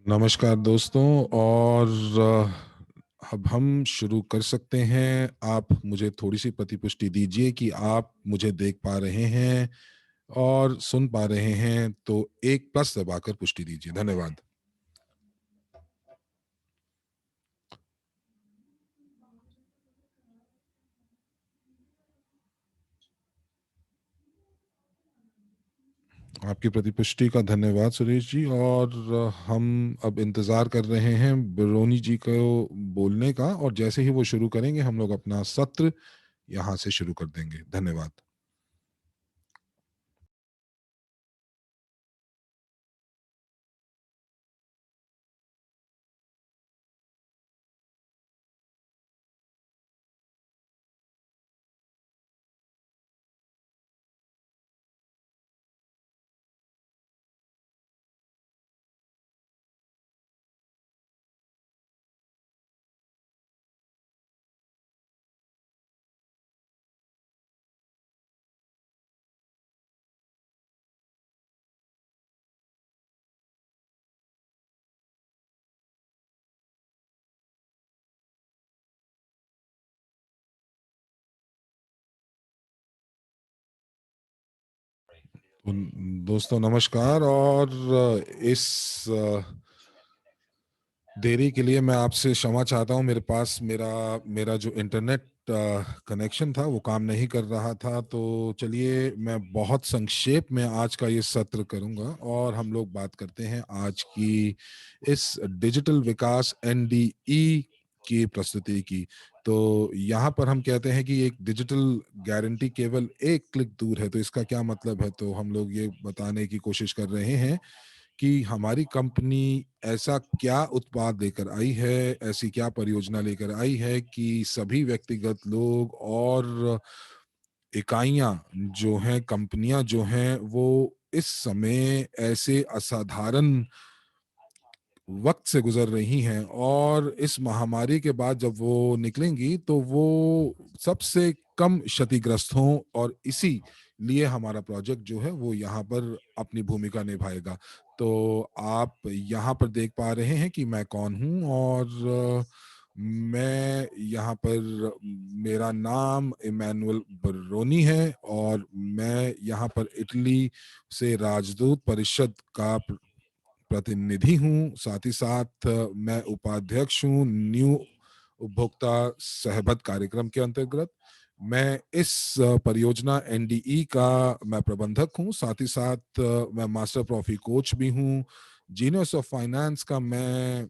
नमस्कार दोस्तों। और अब हम शुरू कर सकते हैं। आप मुझे थोड़ी सी प्रतिपुष्टि दीजिए कि आप मुझे देख पा रहे हैं और सुन पा रहे हैं, तो एक प्लस दबाकर पुष्टि दीजिए। धन्यवाद। आपकी प्रतिपुष्टि का धन्यवाद सुरेश जी। और हम अब इंतज़ार कर रहे हैं बिरोनी जी को बोलने का, और जैसे ही वो शुरू करेंगे हम लोग अपना सत्र यहाँ से शुरू कर देंगे। धन्यवाद। दोस्तों नमस्कार। और इस देरी के लिए मैं आपसे क्षमा चाहता हूँ। मेरे पास मेरा मेरा जो इंटरनेट कनेक्शन था वो काम नहीं कर रहा था। तो चलिए मैं बहुत संक्षेप में आज का ये सत्र करूँगा और हम लोग बात करते हैं आज की इस डिजिटल विकास एनडीई की प्रस्तुति की। तो यहाँ पर हम कहते हैं कि एक डिजिटल गारंटी केवल एक क्लिक दूर है। तो इसका क्या मतलब है? तो हम लोग ये बताने की कोशिश कर रहे हैं कि हमारी कंपनी ऐसा क्या उत्पाद लेकर आई है, ऐसी क्या परियोजना लेकर आई है कि सभी व्यक्तिगत लोग और इकाइयाँ जो हैं, कंपनियाँ जो हैं, वो इस समय ऐसे असाधारण वक़्त से गुज़र रही हैं, और इस महामारी के बाद जब वो निकलेंगी तो वो सबसे कम क्षतिग्रस्त हों, और इसीलिए हमारा प्रोजेक्ट जो है वो यहाँ पर अपनी भूमिका निभाएगा। तो आप यहाँ पर देख पा रहे हैं कि मैं कौन हूँ, और मैं यहाँ पर मेरा नाम इमैनुअल बर्रोनी है, और मैं यहाँ पर इटली से राजदूत परिषद का प्रतिनिधि हूँ। साथ ही साथ मैं उपाध्यक्ष हूँ न्यू उपभोक्ता सहबत कार्यक्रम के अंतर्गत। मैं इस परियोजना एनडीई का मैं प्रबंधक हूँ। साथ ही साथ मैं मास्टर प्रॉफी कोच भी हूँ। जीनियस ऑफ फाइनेंस का मैं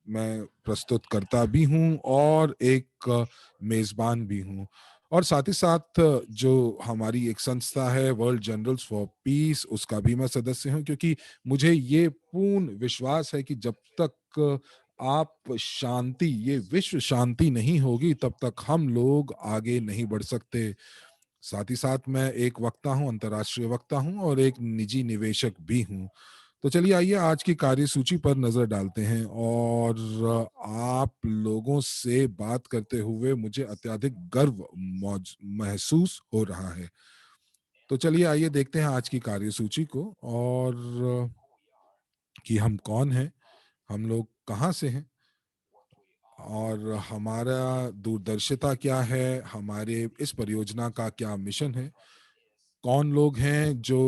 प्रस्तुतकर्ता भी हूँ, और एक मेज़बान भी हूँ। और साथ ही साथ जो हमारी एक संस्था है वर्ल्ड जनरल्स फॉर पीस, उसका भी मैं सदस्य हूँ, क्योंकि मुझे ये पूर्ण विश्वास है कि जब तक आप शांति ये विश्व शांति नहीं होगी, तब तक हम लोग आगे नहीं बढ़ सकते। साथ ही साथ मैं एक वक्ता हूँ, अंतर्राष्ट्रीय वक्ता हूँ, और एक निजी निवेशक भी हूँ। तो चलिए आइए आज की कार्यसूची पर नजर डालते हैं। और आप लोगों से बात करते हुए मुझे अत्यधिक गर्व महसूस हो रहा है। तो चलिए आइए देखते हैं आज की कार्यसूची को, और कि हम कौन हैं, हम लोग कहाँ से हैं, और हमारा दूरदर्शिता क्या है, हमारे इस परियोजना का क्या मिशन है, कौन लोग हैं जो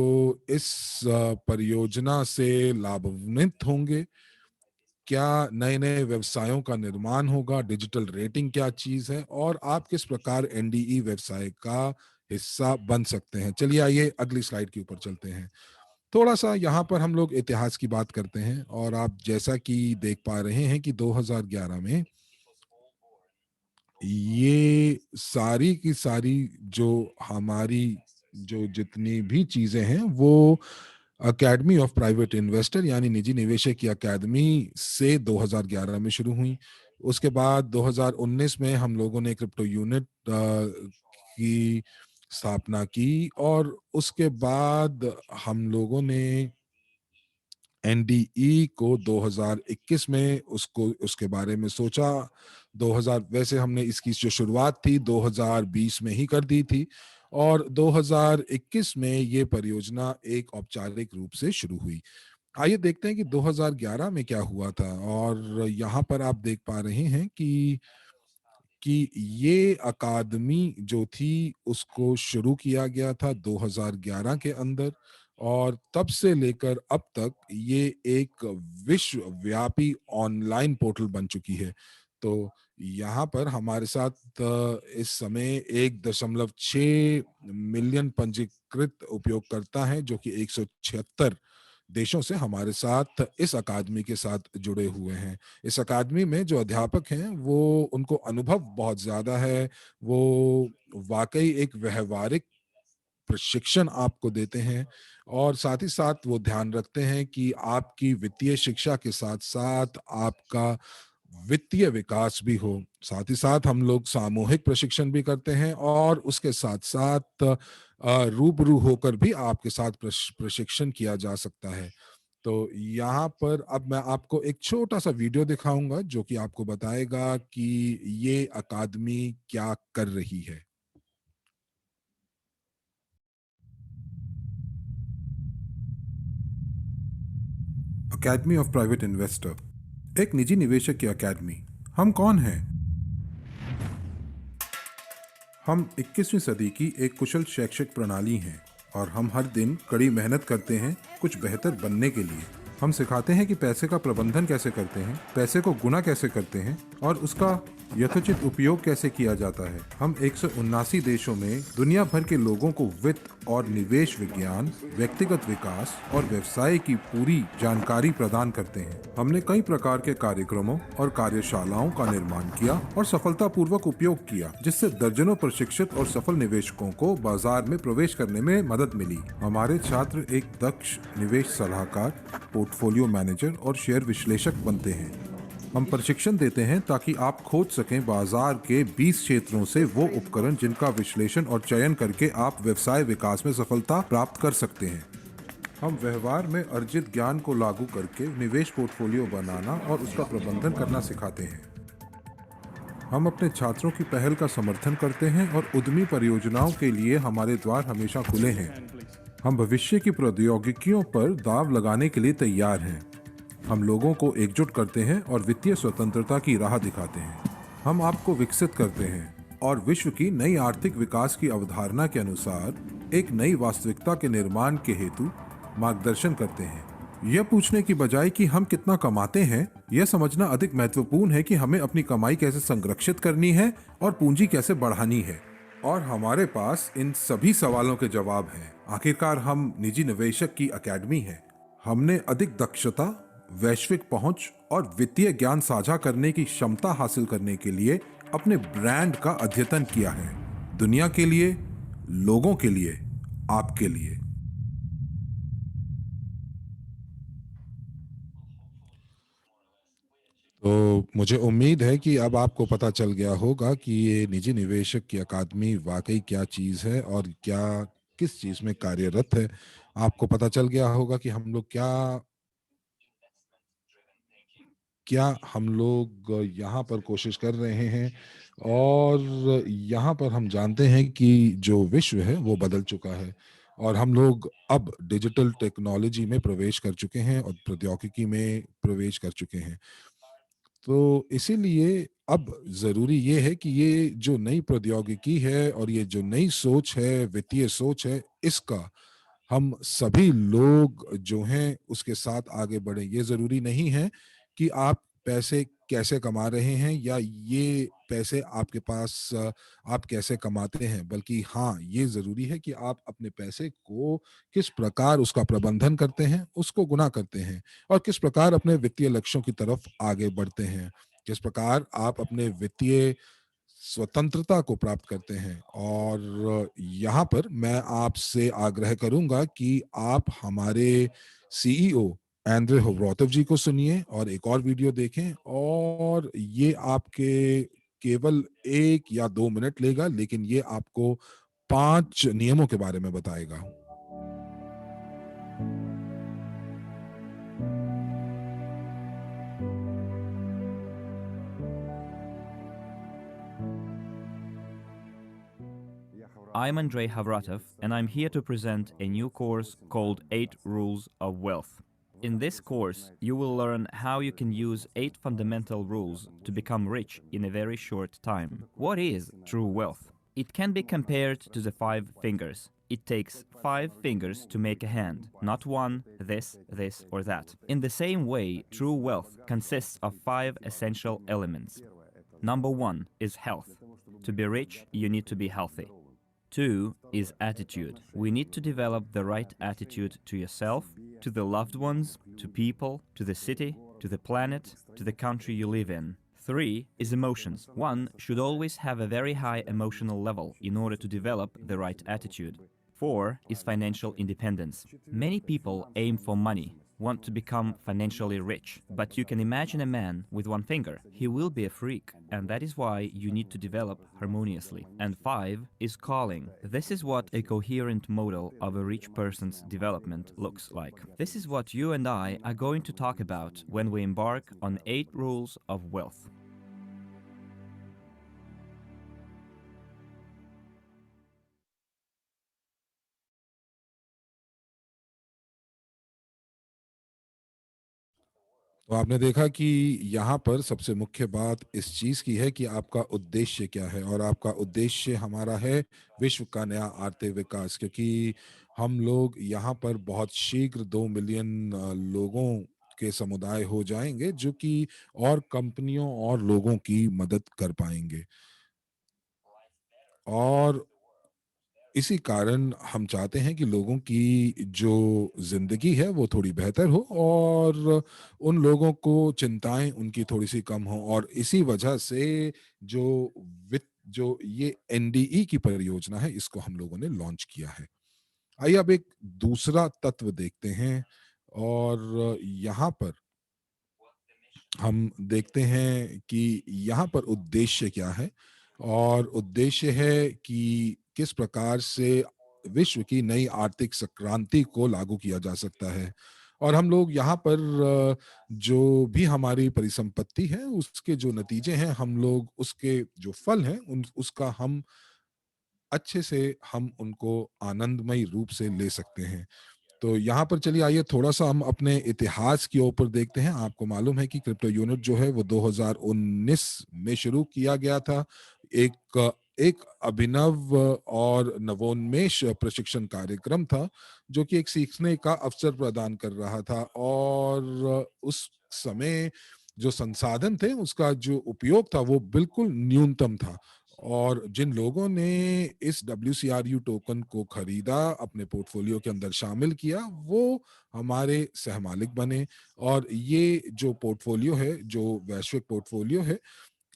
इस परियोजना से लाभान्वित होंगे, क्या नए-नए व्यवसायों का निर्माण होगा, डिजिटल रेटिंग क्या चीज़ है, और आप किस प्रकार एनडीई व्यवसाय का हिस्सा बन सकते हैं। चलिए आइए अगली स्लाइड के ऊपर चलते हैं। थोड़ा-सा यहाँ पर हम लोग इतिहास की बात करते हैं, और आप जैसा कि देख पा रहे हैं कि 2011 में ये सारी की सारी जो हमारी जो जितनी भी चीज़ें हैं, वो अकेडमी ऑफ प्राइवेट इन्वेस्टर यानी निजी निवेशक की अकेडमी से 2011 में शुरू हुई। उसके बाद 2019 में हम लोगों ने क्रिप्टो यूनिट की स्थापना की, और उसके बाद हम लोगों ने एनडीई को 2021 में उसको उसके बारे में सोचा। 2000 वैसे हमने इसकी जो शुरुआत थी 2020 में ही कर दी थी, और 2021 में ये परियोजना एक औपचारिक रूप से शुरू हुई। आइए देखते हैं कि 2011 में क्या हुआ था। और यहाँ पर आप देख पा रहे हैं कि ये अकादमी जो थी उसको शुरू किया गया था 2011 के अंदर, और तब से लेकर अब तक ये एक विश्वव्यापी ऑनलाइन पोर्टल बन चुकी है। तो यहाँ पर हमारे साथ इस समय 1.6 मिलियन पंजीकृत उपयोगकर्ता हैं, जो कि 176 देशों से हमारे साथ इस अकादमी के साथ जुड़े हुए हैं। इस अकादमी में जो अध्यापक हैं वो उनको अनुभव बहुत ज़्यादा है, वो वाक़ई एक व्यावहारिक प्रशिक्षण आपको देते हैं, और साथ ही साथ वो ध्यान रखते हैं कि आपकी वित्तीय शिक्षा के साथ-साथ आपका वित्तीय विकास भी हो। साथ ही साथ हम लोग सामूहिक प्रशिक्षण भी करते हैं, और उसके साथ-साथ रूबरू होकर भी आपके साथ प्रशिक्षण किया जा सकता है। तो यहाँ पर अब मैं आपको एक छोटा-सा वीडियो दिखाऊँगा जो कि आपको बताएगा कि ये अकादमी क्या कर रही है। अकेडमी ऑफ प्राइवेट इन्वेस्टर, एक निजी निवेशक की अकेडमी। हम कौन हैं? हम 21वीं सदी की एक कुशल शैक्षिक प्रणाली हैं और हम हर दिन कड़ी मेहनत करते हैं कुछ बेहतर बनने के लिए। हम सिखाते हैं कि पैसे का प्रबंधन कैसे करते हैं, पैसे को गुना कैसे करते हैं और उसका यथोचित उपयोग कैसे किया जाता है। हम 179 देशों में दुनिया भर के लोगों को वित्त और निवेश विज्ञान, व्यक्तिगत विकास और व्यवसाय की पूरी जानकारी प्रदान करते हैं। हमने कई प्रकार के कार्यक्रमों और कार्यशालाओं का निर्माण किया और सफलतापूर्वक उपयोग किया, जिससे दर्जनों प्रशिक्षित और सफल निवेशकों को बाजार में प्रवेश करने में मदद मिली। हमारे छात्र एक दक्ष निवेश सलाहकार, पोर्टफोलियो मैनेजर और शेयर विश्लेषक बनते हैं। हम प्रशिक्षण देते हैं ताकि आप खोज सकें बाजार के 20 क्षेत्रों से वो उपकरण जिनका विश्लेषण और चयन करके आप व्यवसाय विकास में सफलता प्राप्त कर सकते हैं। हम व्यवहार में अर्जित ज्ञान को लागू करके निवेश पोर्टफोलियो बनाना और उसका प्रबंधन करना सिखाते हैं। हम अपने छात्रों की पहल का समर्थन करते हैं और उद्यमी परियोजनाओं के लिए हमारे द्वार हमेशा खुले हैं। हम भविष्य की प्रौद्योगिकियों पर दांव लगाने के लिए तैयार हैं। हम लोगों को एकजुट करते हैं और वित्तीय स्वतंत्रता की राह दिखाते हैं। हम आपको विकसित करते हैं और विश्व की नई आर्थिक विकास की अवधारणा के अनुसार एक नई वास्तविकता के निर्माण के हेतु मार्गदर्शन करते हैं। यह पूछने की बजाय कि हम कितना कमाते हैं, यह समझना अधिक महत्वपूर्ण है कि हमें अपनी कमाई कैसे संरक्षित करनी है और पूंजी कैसे बढ़ानी है। और हमारे पास इन सभी सवालों के जवाब हैं। आखिरकार हम निजी निवेशक की अकेडमी हैं। हमने अधिक दक्षता, वैश्विक पहुंच और वित्तीय ज्ञान साझा करने की क्षमता हासिल करने के लिए अपने ब्रांड का अद्यतन किया है। दुनिया के लिए, लोगों के लिए, आपके लिए। तो मुझे उम्मीद है कि अब आपको पता चल गया होगा कि ये निजी निवेशक की अकादमी वाक़ई क्या चीज़ है और क्या किस चीज़ में कार्यरत है। आपको पता चल गया होगा कि क्या हम लोग यहाँ पर कोशिश कर रहे हैं, और यहाँ पर हम जानते हैं कि जो विश्व है वो बदल चुका है, और हम लोग अब डिजिटल टेक्नोलॉजी में प्रवेश कर चुके हैं और प्रौद्योगिकी में प्रवेश कर चुके हैं। तो इसीलिए अब ज़रूरी ये है कि ये जो नई प्रौद्योगिकी है और ये जो नई सोच है, वित्तीय सोच है, इसका हम सभी लोग जो हैं उसके साथ आगे बढ़ें। ये ज़रूरी नहीं है कि आप पैसे कैसे कमा रहे हैं या ये पैसे आपके पास आप कैसे कमाते हैं, बल्कि हाँ, ये ज़रूरी है कि आप अपने पैसे को किस प्रकार उसका प्रबंधन करते हैं, उसको गुना करते हैं, और किस प्रकार अपने वित्तीय लक्ष्यों की तरफ आगे बढ़ते हैं। किस प्रकार आप अपने वित्तीय स्वतंत्रता को प्राप्त करते हैं। और यहाँ पर मैं आपसे आग्रह करूंगा कि आप हमारे सीईओ एंड्रे होवरोटव जी को सुनिए और एक और वीडियो देखें, और ये आपके केवल 1 या 2 मिनट लेगा, लेकिन ये आपको 5 नियमों के बारे में बताएगा। I'm Andrei Havratov, and I'm here to present a new course called 8 Rules of Wealth. In this course, you will learn how you can use 8 fundamental rules to become rich in a very short time. What is true wealth? It can be compared to the 5 fingers. It takes 5 fingers to make a hand, not one, this, or that. In the same way, true wealth consists of 5 essential elements. Number 1 is health. To be rich, you need to be healthy. 2 is attitude. We need to develop the right attitude to yourself, to the loved ones, to people, to the city, to the planet, to the country you live in. 3 is emotions. One should always have a very high emotional level in order to develop the right attitude. 4 is financial independence. Many people aim for money, want to become financially rich, but you can imagine a man with one finger. He will be a freak, and that is why you need to develop harmoniously. And 5 is calling. This is what a coherent model of a rich person's development looks like. This is what you and I are going to talk about when we embark on 8 Rules of Wealth. तो आपने देखा कि यहाँ पर सबसे मुख्य बात इस चीज़ की है कि आपका उद्देश्य क्या है और आपका उद्देश्य हमारा है विश्व का नया आर्थिक विकास, क्योंकि हम लोग यहाँ पर बहुत शीघ्र 2 मिलियन लोगों के समुदाय हो जाएंगे जो कि और कंपनियों और लोगों की मदद कर पाएंगे। और इसी कारण हम चाहते हैं कि लोगों की जो ज़िंदगी है वो थोड़ी बेहतर हो और उन लोगों को चिंताएँ उनकी थोड़ी-सी कम हों, और इसी वजह से जो जो ये एनडीई की परियोजना है, इसको हम लोगों ने लॉन्च किया है। आइए अब एक दूसरा तत्व देखते हैं, और यहाँ पर हम देखते हैं कि यहाँ पर उद्देश्य क्या है, और उद्देश्य है कि किस प्रकार से विश्व की नई आर्थिक क्रांति को लागू किया जा सकता है। और हम लोग यहाँ पर जो भी हमारी परिसंपत्ति है उसके जो नतीजे हैं, हम लोग उसके जो फल हैं उन उसका हम अच्छे से हम उनको आनंदमयी रूप से ले सकते हैं। तो यहाँ पर चलिए आइए थोड़ा-सा हम अपने इतिहास के ऊपर देखते हैं। आपको मालूम है कि क्रिप्टो यूनिट जो है वो 2019 में शुरू किया गया था। एक एक अभिनव और नवोन्मेष प्रशिक्षण कार्यक्रम था, जो कि एक सीखने का अवसर प्रदान कर रहा था, और उस समय जो संसाधन थे उसका जो उपयोग था वो बिल्कुल न्यूनतम था। और जिन लोगों ने इस डब्ल्यूसीआरयू टोकन को खरीदा, अपने पोर्टफोलियो के अंदर शामिल किया, वो हमारे सहमालिक बने। और ये जो पोर्टफोलियो है, जो वैश्विक पोर्टफोलियो है,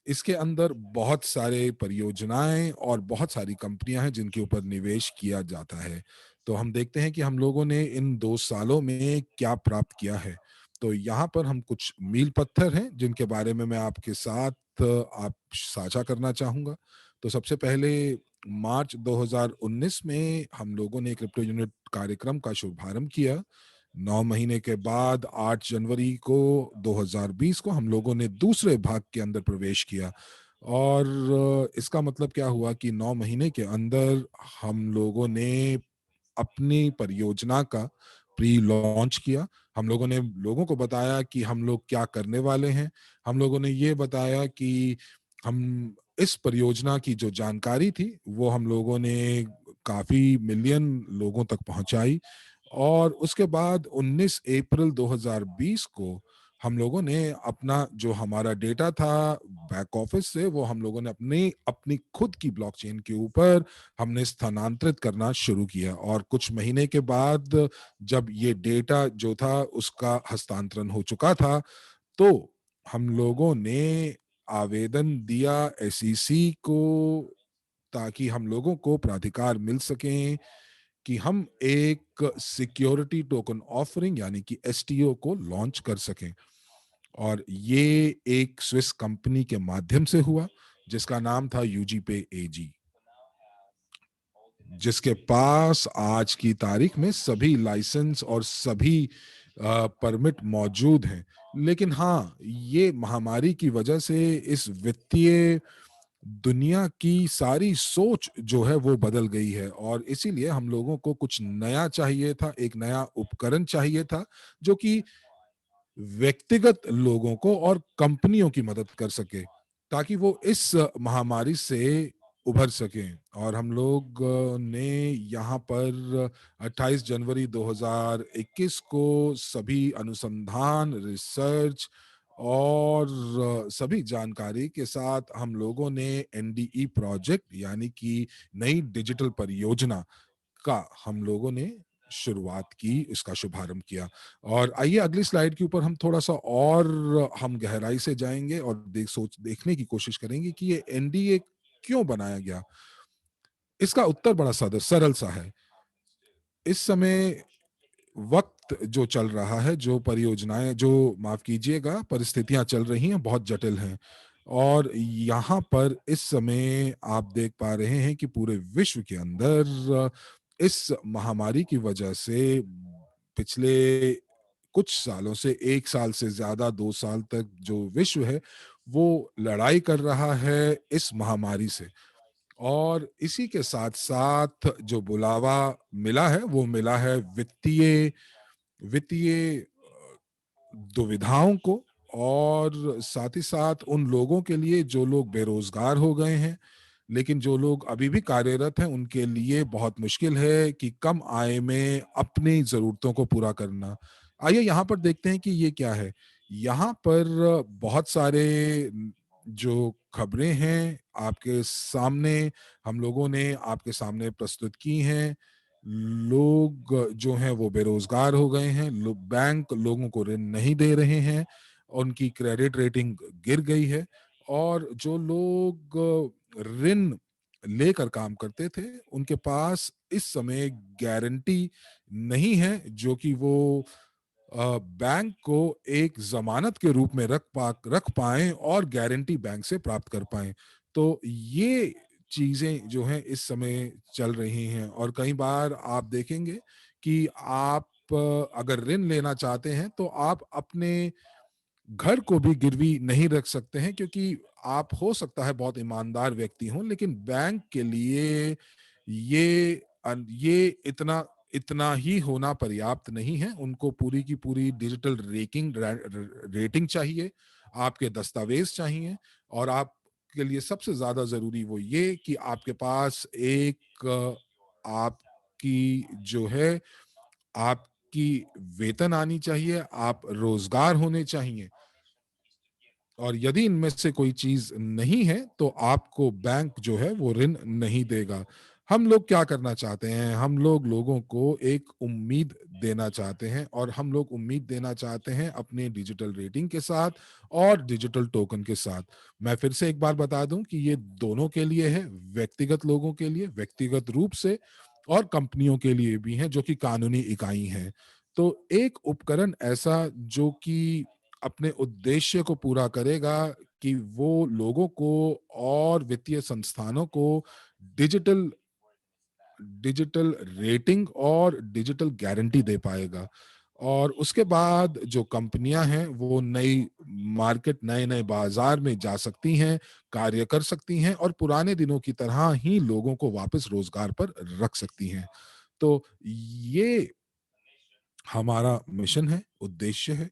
इसके अंदर बहुत सारे परियोजनाएं और बहुत सारी कंपनियां हैं जिनके ऊपर निवेश किया जाता है। तो हम देखते हैं कि हम लोगों ने इन 2 सालों में क्या प्राप्त किया है। तो यहाँ पर हम कुछ मील पत्थर हैं जिनके बारे में मैं आपके साथ आप साझा करना चाहूँगा। तो सबसे पहले मार्च 2019 में हम लोगों ने क्रिप्टो यूनिट कार्यक्रम का शुभारंभ किया। 9 महीने के बाद 8 जनवरी को 2020 को हम लोगों ने दूसरे भाग के अंदर प्रवेश किया, और इसका मतलब क्या हुआ कि 9 महीने के अंदर हम लोगों ने अपनी परियोजना का प्री लॉन्च किया। हम लोगों ने लोगों को बताया कि हम लोग क्या करने वाले हैं। हम लोगों ने ये बताया कि हम इस परियोजना की जो जानकारी थी, वो हम लोगों ने काफ़ी मिलियन लोगों तक पहुँचाई। और उसके बाद 19 अप्रैल 2020 को हम लोगों ने अपना जो हमारा डेटा था बैक ऑफिस से, वो हम लोगों ने अपनी अपनी खुद की ब्लॉकचेन के ऊपर हमने स्थानांतरित करना शुरू किया। और कुछ महीने के बाद जब ये डेटा जो था उसका हस्तांतरण हो चुका था, तो हम लोगों ने आवेदन दिया एसईसी को, ताकि हम लोगों को प्राधिकार मिल सकें कि हम एक सिक्योरिटी टोकन ऑफरिंग यानी कि एसटीओ को लॉन्च कर सकें। और ये एक स्विस कंपनी के माध्यम से हुआ जिसका नाम था यूजीपे एजी, जिसके पास आज की तारीख में सभी लाइसेंस और सभी परमिट मौजूद हैं। लेकिन हाँ, ये महामारी की वजह से इस वित्तीय दुनिया की सारी सोच जो है वो बदल गई है और इसीलिए हम लोगों को कुछ नया चाहिए था, एक नया उपकरण चाहिए था जो कि व्यक्तिगत लोगों को और कंपनियों की मदद कर सके ताकि वो इस महामारी से उभर सकें। और हम लोग ने यहाँ पर 28 जनवरी 2021 को सभी अनुसंधान, रिसर्च और सभी जानकारी के साथ हम लोगों ने एनडीई प्रोजेक्ट यानी कि नई डिजिटल परियोजना का हम लोगों ने शुरुआत की, इसका शुभारंभ किया। और आइए अगली स्लाइड के ऊपर हम थोड़ा-सा और हम गहराई से जाएँगे और देखने की कोशिश करेंगे कि ये एनडीए क्यों बनाया गया? इसका उत्तर बड़ा सरल सा है। इस समय वक़्त जो चल रहा है, जो परियोजनाएँ जो माफ़ कीजिएगा, परिस्थितियाँ चल रही हैं, बहुत जटिल हैं। और यहाँ पर इस समय आप देख पा रहे हैं कि पूरे विश्व के अंदर इस महामारी की वजह से पिछले कुछ सालों से 1 साल से ज़्यादा 2 साल तक जो विश्व है, वो लड़ाई कर रहा है इस महामारी से। और इसी के साथ-साथ जो बुलावा मिला है, वो मिला है वित्तीय वित्तीय दुविधाओं को और साथ ही साथ उन लोगों के लिए जो लोग बेरोज़गार हो गए हैं, लेकिन जो लोग अभी भी कार्यरत हैं, उनके लिए बहुत मुश्किल है कि कम आय में अपनी ज़रूरतों को पूरा करना। आइए यहाँ पर देखते हैं कि ये क्या है। यहाँ पर बहुत सारे जो खबरें हैं, आपके सामने हम लोगों ने आपके सामने प्रस्तुत की हैं। लोग जो हैं वो बेरोज़गार हो गए हैं, बैंक लोगों को ऋण नहीं दे रहे हैं, उनकी क्रेडिट रेटिंग गिर गई है और जो लोग ऋण लेकर काम करते थे, उनके पास इस समय गारंटी नहीं है जो कि वो बैंक को एक ज़मानत के रूप में रख पाएँ और गारंटी बैंक से प्राप्त कर पाएँ। तो ये चीज़ें जो हैं इस समय चल रही हैं और कई बार आप देखेंगे कि आप अगर ऋण लेना चाहते हैं तो आप अपने घर को भी गिरवी नहीं रख सकते हैं क्योंकि आप हो सकता है बहुत ईमानदार व्यक्ति हों, लेकिन बैंक के लिए ये इतना इतना ही होना पर्याप्त नहीं है। उनको पूरी की पूरी डिजिटल रेटिंग चाहिए, आपके दस्तावेज़ चाहिए और आपके लिए सबसे ज़्यादा ज़रूरी वो ये कि आपके पास एक आपकी जो है आपकी वेतन आनी चाहिए, आप रोज़गार होने चाहिए। और यदि इनमें से कोई चीज़ नहीं है, तो आपको बैंक जो है वो ऋण नहीं देगा। हम लोग क्या करना चाहते हैं? हम लोग लोगों को एक उम्मीद देना चाहते हैं और हम लोग उम्मीद देना चाहते हैं अपने डिजिटल रेटिंग के साथ और डिजिटल टोकन के साथ। मैं फिर से एक बार बता दूँ कि ये दोनों के लिए है, व्यक्तिगत लोगों के लिए, व्यक्तिगत रूप से और कंपनियों के लिए भी हैं, जो कि कानूनी इकाई हैं। तो एक उपकरण ऐसा जो कि अपने उद्देश्य को पूरा करेगा कि वो लोगों को और वित्तीय संस्थानों को डिजिटल डिजिटल रेटिंग और डिजिटल गारंटी दे पाएगा। और उसके बाद जो कंपनियां हैं वो नई मार्केट नए-नए बाजार में जा सकती हैं, कार्य कर सकती हैं और पुराने दिनों की तरह ही लोगों को वापस रोजगार पर रख सकती हैं। तो ये हमारा मिशन है, उद्देश्य है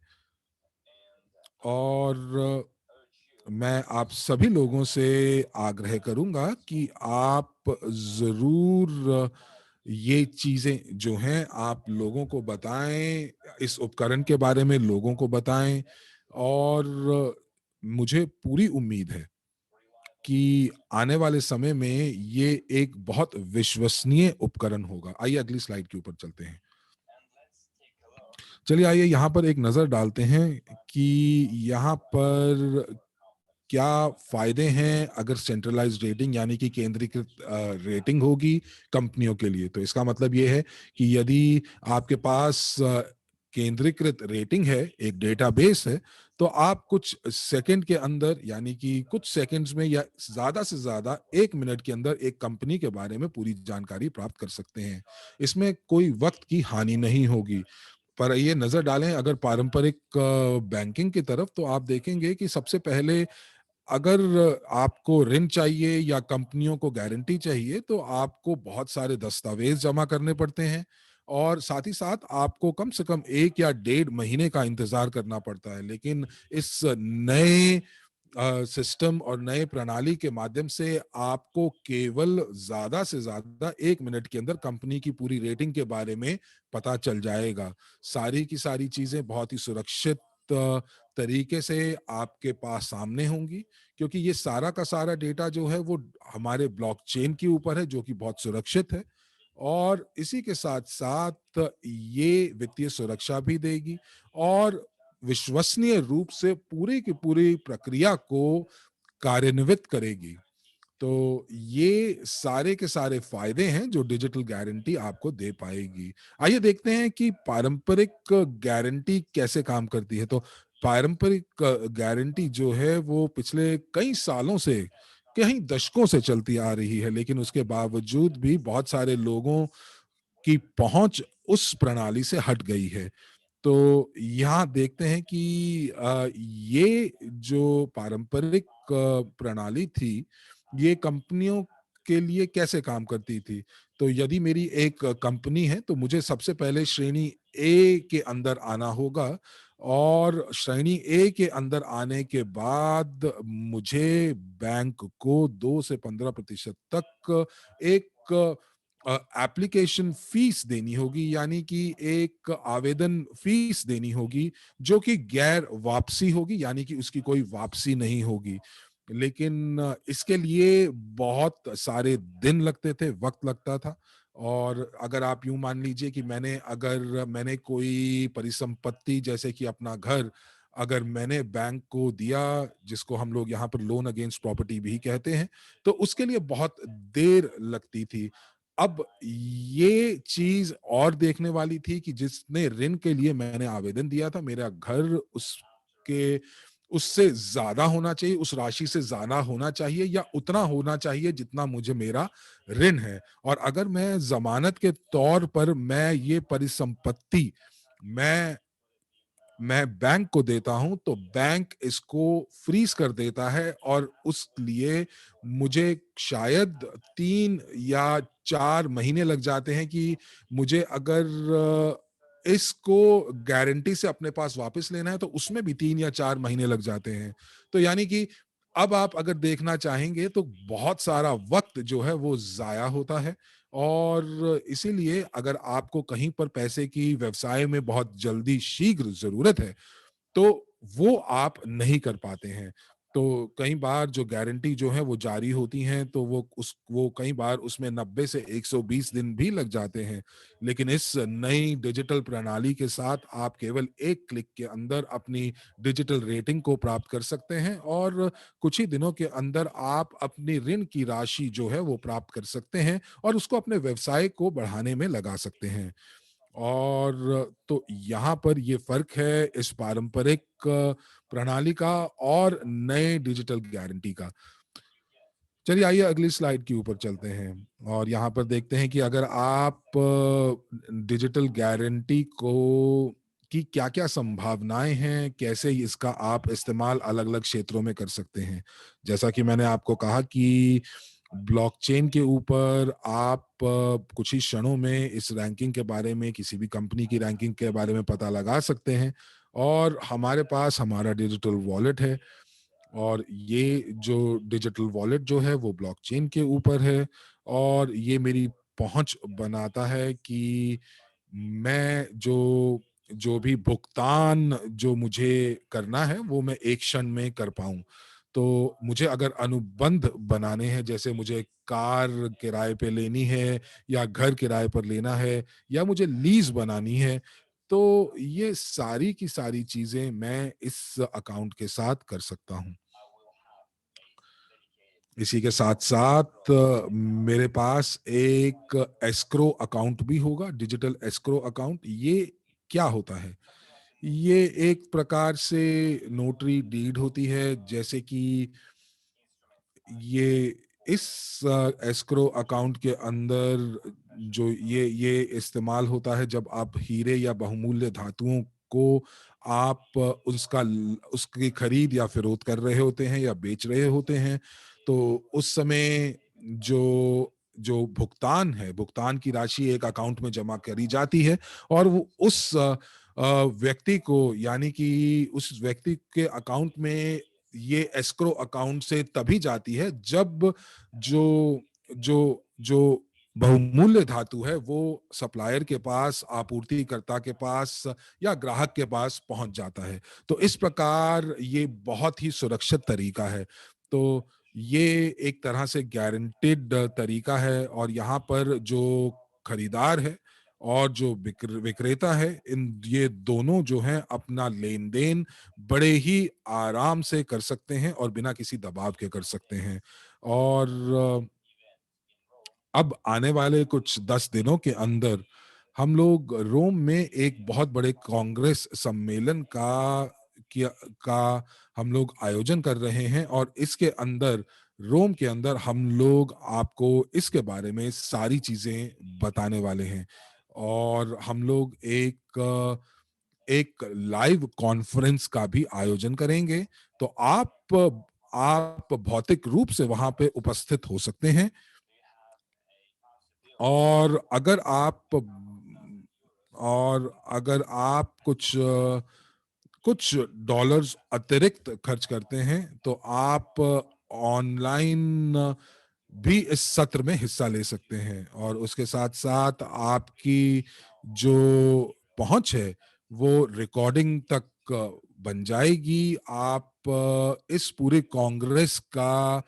और मैं आप सभी लोगों से आग्रह करूँगा कि आप ज़रूर ये चीज़ें जो हैं आप लोगों को बताएँ, इस उपकरण के बारे में लोगों को बताएँ और मुझे पूरी उम्मीद है कि आने वाले समय में ये एक बहुत विश्वसनीय उपकरण होगा। आइए अगली स्लाइड के ऊपर चलते हैं। चलिए आइए यहाँ पर एक नज़र डालते हैं कि यहाँ पर क्या फ़ायदे हैं अगर सेंट्रलाइज़्ड रेटिंग यानी कि केंद्रीकृत रेटिंग होगी कंपनियों के लिए? तो इसका मतलब ये है कि यदि आपके पास केंद्रीकृत रेटिंग है, एक डेटाबेस है, तो आप कुछ सेकंड के अंदर यानी कि कुछ सेकंड्स में या ज़्यादा से ज़्यादा 1 मिनट के अंदर एक कंपनी के बारे में पूरी जानकारी प्राप्त कर सकते हैं। इसमें कोई वक़्त की हानि नहीं होगी। पर ये नज़र डालें अगर पारंपरिक बैंकिंग की तरफ तो आप देखेंगे कि सबसे पहले अगर आपको ऋण चाहिए या कंपनियों को गारंटी चाहिए तो आपको बहुत सारे दस्तावेज जमा करने पड़ते हैं और साथ ही साथ आपको कम से कम 1 या डेढ़ महीने का इंतज़ार करना पड़ता है। लेकिन इस नए सिस्टम और नए प्रणाली के माध्यम से आपको केवल ज़्यादा से ज़्यादा 1 मिनट के अंदर कंपनी की पूरी रेटिंग के बारे में पता चल जाएगा। सारी की सारी चीज़ें बहुत ही सुरक्षित तरीके से आपके पास सामने होंगी, क्योंकि ये सारा का सारा डेटा जो है वो हमारे ब्लॉकचेन के ऊपर है, जो कि बहुत सुरक्षित है और इसी के साथ-साथ ये वित्तीय सुरक्षा भी देगी और विश्वसनीय रूप से पूरी की पूरी प्रक्रिया को कार्यान्वित करेगी। तो ये सारे के सारे फ़ायदे हैं जो डिजिटल गारंटी आपको दे पाएगी। आइए देखते हैं कि पारंपरिक गारंटी कैसे काम करती है। तो पारंपरिक गारंटी जो है वो पिछले कई सालों से, कई दशकों से चलती आ रही है, लेकिन उसके बावजूद भी बहुत सारे लोगों की पहुँच उस प्रणाली से हट गई है। तो यहाँ देखते हैं कि ये जो पारंपरिक प्रणाली थी, ये कंपनियों के लिए कैसे काम करती थी। तो यदि मेरी एक कंपनी है, तो मुझे सबसे पहले श्रेणी ए के अंदर आना होगा और श्रेणी ए के अंदर आने के बाद मुझे बैंक को 2 से 15% तक एक एप्लीकेशन फीस देनी होगी, यानी कि एक आवेदन फीस देनी होगी जो कि गैर वापसी होगी, यानी कि उसकी कोई वापसी नहीं होगी। लेकिन इसके लिए बहुत सारे दिन लगते थे, वक़्त लगता था और अगर आप यूँ मान लीजिए कि मैंने कोई परिसंपत्ति जैसे कि अपना घर अगर मैंने बैंक को दिया, जिसको हम लोग यहाँ पर लोन अगेंस्ट प्रॉपर्टी भी कहते हैं, तो उसके लिए बहुत देर लगती थी। अब ये चीज़ और देखने वाली थी कि जितने ऋण के लिए मैंने आवेदन दिया था, मेरा घर उसके उससे ज़्यादा होना चाहिए, उस राशि से ज़्यादा होना चाहिए या उतना होना चाहिए जितना मुझे मेरा ऋण है। और अगर मैं ज़मानत के तौर पर मैं ये परिसंपत्ति मैं मैं बैंक को देता हूँ, तो बैंक इसको फ्रीज़ कर देता है और उस लिए मुझे शायद 3 या 4 महीने लग जाते हैं कि मुझे अगर इसको गारंटी से अपने पास वापस लेना है, तो उसमें भी 3 या 4 महीने लग जाते हैं। तो यानी कि अब आप अगर देखना चाहेंगे, तो बहुत सारा वक़्त जो है वो ज़ाया होता है और इसीलिए अगर आपको कहीं पर पैसे की व्यवसाय में बहुत जल्दी शीघ्र ज़रूरत है, तो वो आप नहीं कर पाते हैं। तो कई बार जो गारंटी जो है वो जारी होती हैं, तो वो कई बार उसमें 90 से 120 दिन भी लग जाते हैं। लेकिन इस नई डिजिटल प्रणाली के साथ आप केवल 1 क्लिक के अंदर अपनी डिजिटल रेटिंग को प्राप्त कर सकते हैं और कुछ ही दिनों के अंदर आप अपनी ऋण की राशि जो है वो प्राप्त कर सकते हैं और उसको अपने व्यवसाय को बढ़ाने में लगा सकते हैं। और तो यहाँ पर ये फ़र्क है इस पारंपरिक प्रणाली का और नए डिजिटल गारंटी का। चलिए आइए अगली स्लाइड के ऊपर चलते हैं और यहाँ पर देखते हैं कि अगर आप डिजिटल गारंटी को की क्या-क्या संभावनाएँ हैं, कैसे इसका आप इस्तेमाल अलग-अलग क्षेत्रों में कर सकते हैं। जैसा कि मैंने आपको कहा कि ब्लॉकचेन के ऊपर आप कुछ ही क्षणों में इस रैंकिंग के बारे में, किसी भी कंपनी की रैंकिंग के बारे में पता लगा सकते हैं और हमारे पास हमारा डिजिटल वॉलेट है और ये जो डिजिटल वॉलेट जो है वो ब्लॉकचेन के ऊपर है और ये मेरी पहुँच बनाता है कि मैं जो जो भी भुगतान जो मुझे करना है वो मैं एक क्षण में कर पाऊँ। तो मुझे अगर अनुबंध बनाने हैं, जैसे मुझे कार किराए पे लेनी है या घर किराए पर लेना है या मुझे लीज़ बनानी है, तो ये सारी की सारी चीज़ें मैं इस अकाउंट के साथ कर सकता हूँ। इसी के साथ-साथ मेरे पास एक एस्क्रो अकाउंट भी होगा, डिजिटल एस्क्रो अकाउंट। ये क्या होता है? ये एक प्रकार से नोटरी डीड होती है, जैसे कि ये इस एस्क्रो अकाउंट के अंदर जो ये इस्तेमाल होता है जब आप हीरे या बहुमूल्य धातुओं को आप उसकी खरीद या फिरोख्त कर रहे होते हैं या बेच रहे होते हैं, तो उस समय जो जो भुगतान की राशि एक अकाउंट में जमा करी जाती है, और वो उस व्यक्ति को, यानी कि उस व्यक्ति के अकाउंट में ये एस्क्रो अकाउंट से तभी जाती है जब जो जो जो बहुमूल्य धातु है वो सप्लायर के पास, आपूर्तिकर्ता के पास या ग्राहक के पास पहुंच जाता है। तो इस प्रकार ये बहुत ही सुरक्षित तरीका है। तो ये एक तरह से गारंटेड तरीका है, और यहाँ पर जो खरीदार है और जो विक्रेता है, इन ये दोनों जो हैं अपना लेन-देन बड़े ही आराम से कर सकते हैं और बिना किसी दबाव के कर सकते हैं। और अब आने वाले कुछ 10 दिनों के अंदर हम लोग रोम में एक बहुत बड़े कांग्रेस सम्मेलन किया का हम लोग आयोजन कर रहे हैं, और इसके अंदर, रोम के अंदर, हम लोग आपको इसके बारे में सारी चीजें बताने वाले हैं। और हम लोग एक लाइव कॉन्फ्रेंस का भी आयोजन करेंगे। तो आप भौतिक रूप से वहां पे उपस्थित हो सकते हैं, और अगर आप कुछ डॉलर्स अतिरिक्त खर्च करते हैं, तो आप ऑनलाइन भी इस सत्र में हिस्सा ले सकते हैं, और उसके साथ साथ आपकी जो पहुंच है वो रिकॉर्डिंग तक बन जाएगी। आप इस पूरे कांग्रेस का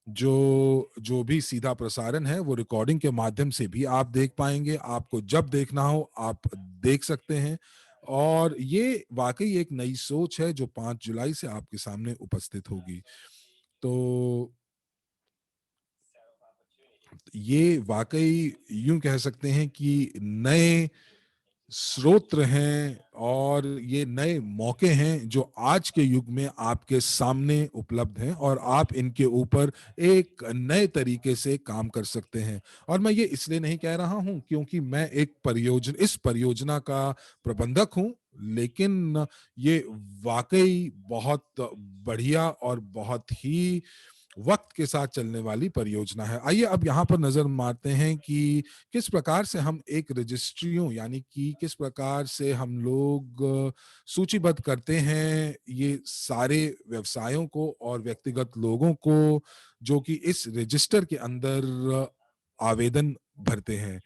जो जो भी सीधा प्रसारण है वो रिकॉर्डिंग के माध्यम से भी आप देख पाएंगे। आपको जब देखना हो आप देख सकते हैं, और ये वाकई एक नई सोच है जो 5 जुलाई से आपके सामने उपस्थित होगी। तो ये वाकई यूं कह सकते हैं कि नए स्रोत हैं, और ये नए मौके हैं जो आज के युग में आपके सामने उपलब्ध हैं, और आप इनके ऊपर एक नए तरीके से काम कर सकते हैं। और मैं ये इसलिए नहीं कह रहा हूं क्योंकि मैं इस परियोजना का प्रबंधक हूं, लेकिन ये वाकई बहुत बढ़िया और बहुत ही वक्त के साथ चलने वाली परियोजना है। आइए अब यहाँ पर नजर मारते हैं कि किस प्रकार से हम एक रजिस्ट्रियों, यानी कि किस प्रकार से हम लोग सूचीबद्ध करते हैं ये सारे व्यवसायों को और व्यक्तिगत लोगों को जो कि इस रजिस्टर के अंदर आवेदन भरते हैं।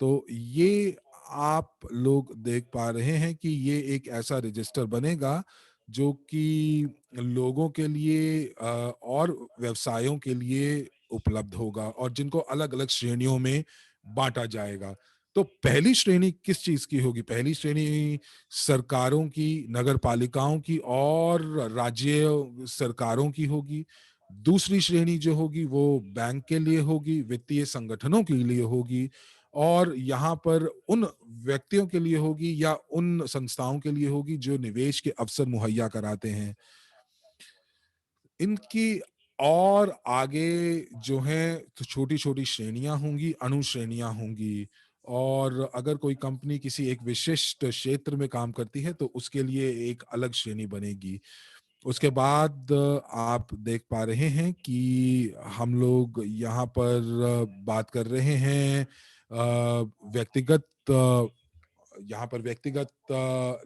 तो ये आप लोग देख पा रहे हैं कि ये एक ऐसा रजिस्टर बनेगा जो कि लोगों के लिए और व्यवसायों के लिए उपलब्ध होगा, और जिनको अलग-अलग श्रेणियों में बाँटा जाएगा। तो पहली श्रेणी किस चीज़ की होगी? पहली श्रेणी सरकारों की, नगर पालिकाओं की और राज्य सरकारों की होगी। दूसरी श्रेणी जो होगी वो बैंक के लिए होगी, वित्तीय संगठनों के लिए होगी, और यहाँ पर उन व्यक्तियों के लिए होगी या उन संस्थाओं के लिए होगी जो निवेश के अवसर मुहैया कराते हैं। इनकी और आगे जो हैं तो छोटी-छोटी श्रेणियाँ होंगी, अनुश्रेणियाँ होंगी, और अगर कोई कंपनी किसी एक विशिष्ट क्षेत्र में काम करती है तो उसके लिए एक अलग श्रेणी बनेगी। उसके बाद आप देख पा रहे हैं कि हम लोग यहाँ पर बात कर रहे हैं व्यक्तिगत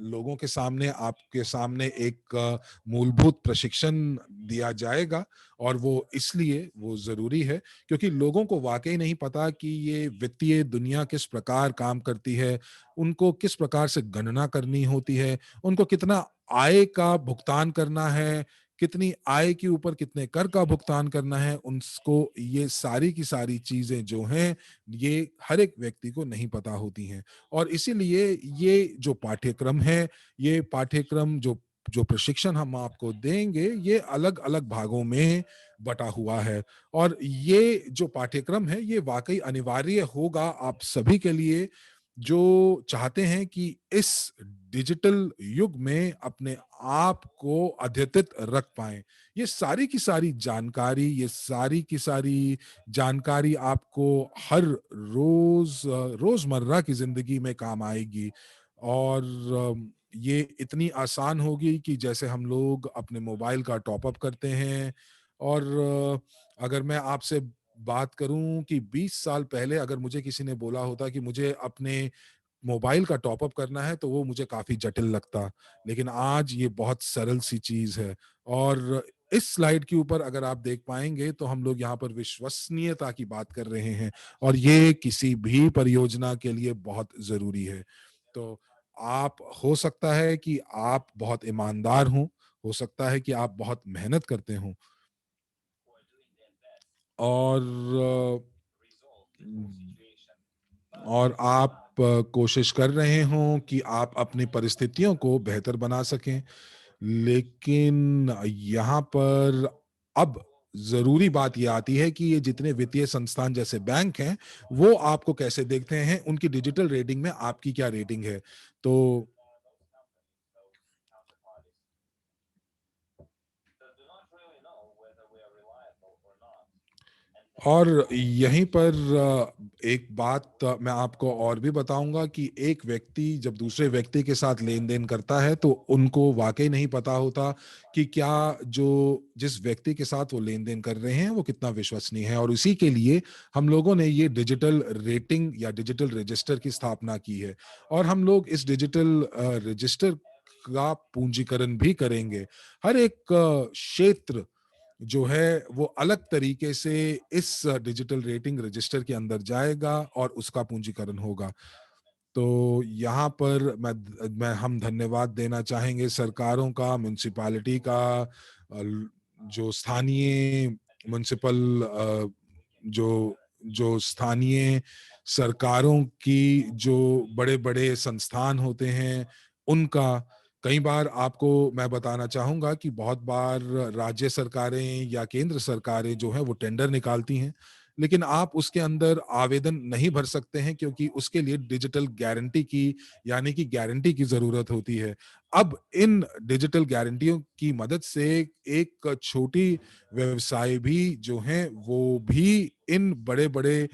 लोगों के सामने, आपके सामने एक मूलभूत प्रशिक्षण दिया जाएगा, और वो इसलिए वो ज़रूरी है क्योंकि लोगों को वाक़ई नहीं पता कि ये वित्तीय दुनिया किस प्रकार काम करती है, उनको किस प्रकार से गणना करनी होती है, उनको कितना आय का भुगतान करना है, कितनी आय के ऊपर कितने कर का भुगतान करना है, उनको ये सारी की सारी चीज़ें जो हैं, ये हर एक व्यक्ति को नहीं पता होती हैं। और इसीलिए ये जो पाठ्यक्रम है, ये पाठ्यक्रम जो जो प्रशिक्षण हम आपको देंगे, ये अलग-अलग भागों में बँटा हुआ है, और ये जो पाठ्यक्रम है, ये वाक़ई अनिवार्य होगा आप सभी के लिए, जो चाहते हैं कि इस डिजिटल युग में अपने आप को अद्यतित रख पाएँ। ये सारी की सारी जानकारी आपको हर रोज़मर्रा की ज़िंदगी में काम आएगी, और ये इतनी आसान होगी कि जैसे हम लोग अपने मोबाइल का टॉप अप करते हैं। और अगर मैं आपसे बात करूं कि 20 साल पहले अगर मुझे किसी ने बोला होता कि मुझे अपने मोबाइल का टॉप अप करना है तो वो मुझे काफ़ी जटिल लगता। लेकिन आज ये बहुत सरल सी चीज़ है। और इस स्लाइड के ऊपर अगर आप देख पाएँगे तो हम लोग यहाँ पर विश्वसनीयता की बात कर रहे हैं और ये किसी भी परियोजना के लिए बहुत ज़रूरी है। तो आप हो सकता है कि आप बहुत ईमानदार हों, हो सकता है कि आप बहुत मेहनत करते हों और आप कोशिश कर रहे हों कि आप अपनी परिस्थितियों को बेहतर बना सकें। लेकिन यहाँ पर अब ज़रूरी बात ये आती है कि ये जितने वित्तीय संस्थान जैसे बैंक हैं, वो आपको कैसे देखते हैं, उनकी डिजिटल रेटिंग में आपकी क्या रेटिंग है। तो और यहीं पर एक बात मैं आपको और भी बताऊँगा कि एक व्यक्ति जब दूसरे व्यक्ति के साथ लेन-देन करता है, तो उनको वाक़ई नहीं पता होता कि क्या जो जिस व्यक्ति के साथ वो लेन-देन कर रहे हैं, वो कितना विश्वसनीय है। और इसी के लिए हम लोगों ने ये डिजिटल रेटिंग या डिजिटल रजिस्टर की स्थापना की है। और हम लोग इस डिजिटल रजिस्टर का पूंजीकरण भी करेंगे। हर एक क्षेत्र जो है वो अलग तरीके से इस डिजिटल रेटिंग रजिस्टर के अंदर जाएगा और उसका पूंजीकरण होगा। तो यहाँ पर मैं हम धन्यवाद देना चाहेंगे सरकारों का, म्युनिसिपैलिटी का, जो स्थानीय म्युनिसिपल जो जो स्थानीय सरकारों की जो बड़े-बड़े संस्थान होते हैं, उनका। कई बार आपको मैं बताना चाहूँगा कि बहुत बार राज्य सरकारें या केंद्र सरकारें जो हैं वो टेंडर निकालती हैं, लेकिन आप उसके अंदर आवेदन नहीं भर सकते हैं क्योंकि उसके लिए डिजिटल गारंटी की यानी कि गारंटी की ज़रूरत होती है। अब इन डिजिटल गारंटियों की मदद से एक छोटी व्यवसाय भी जो हैं वो भी इन बड़े-बड़े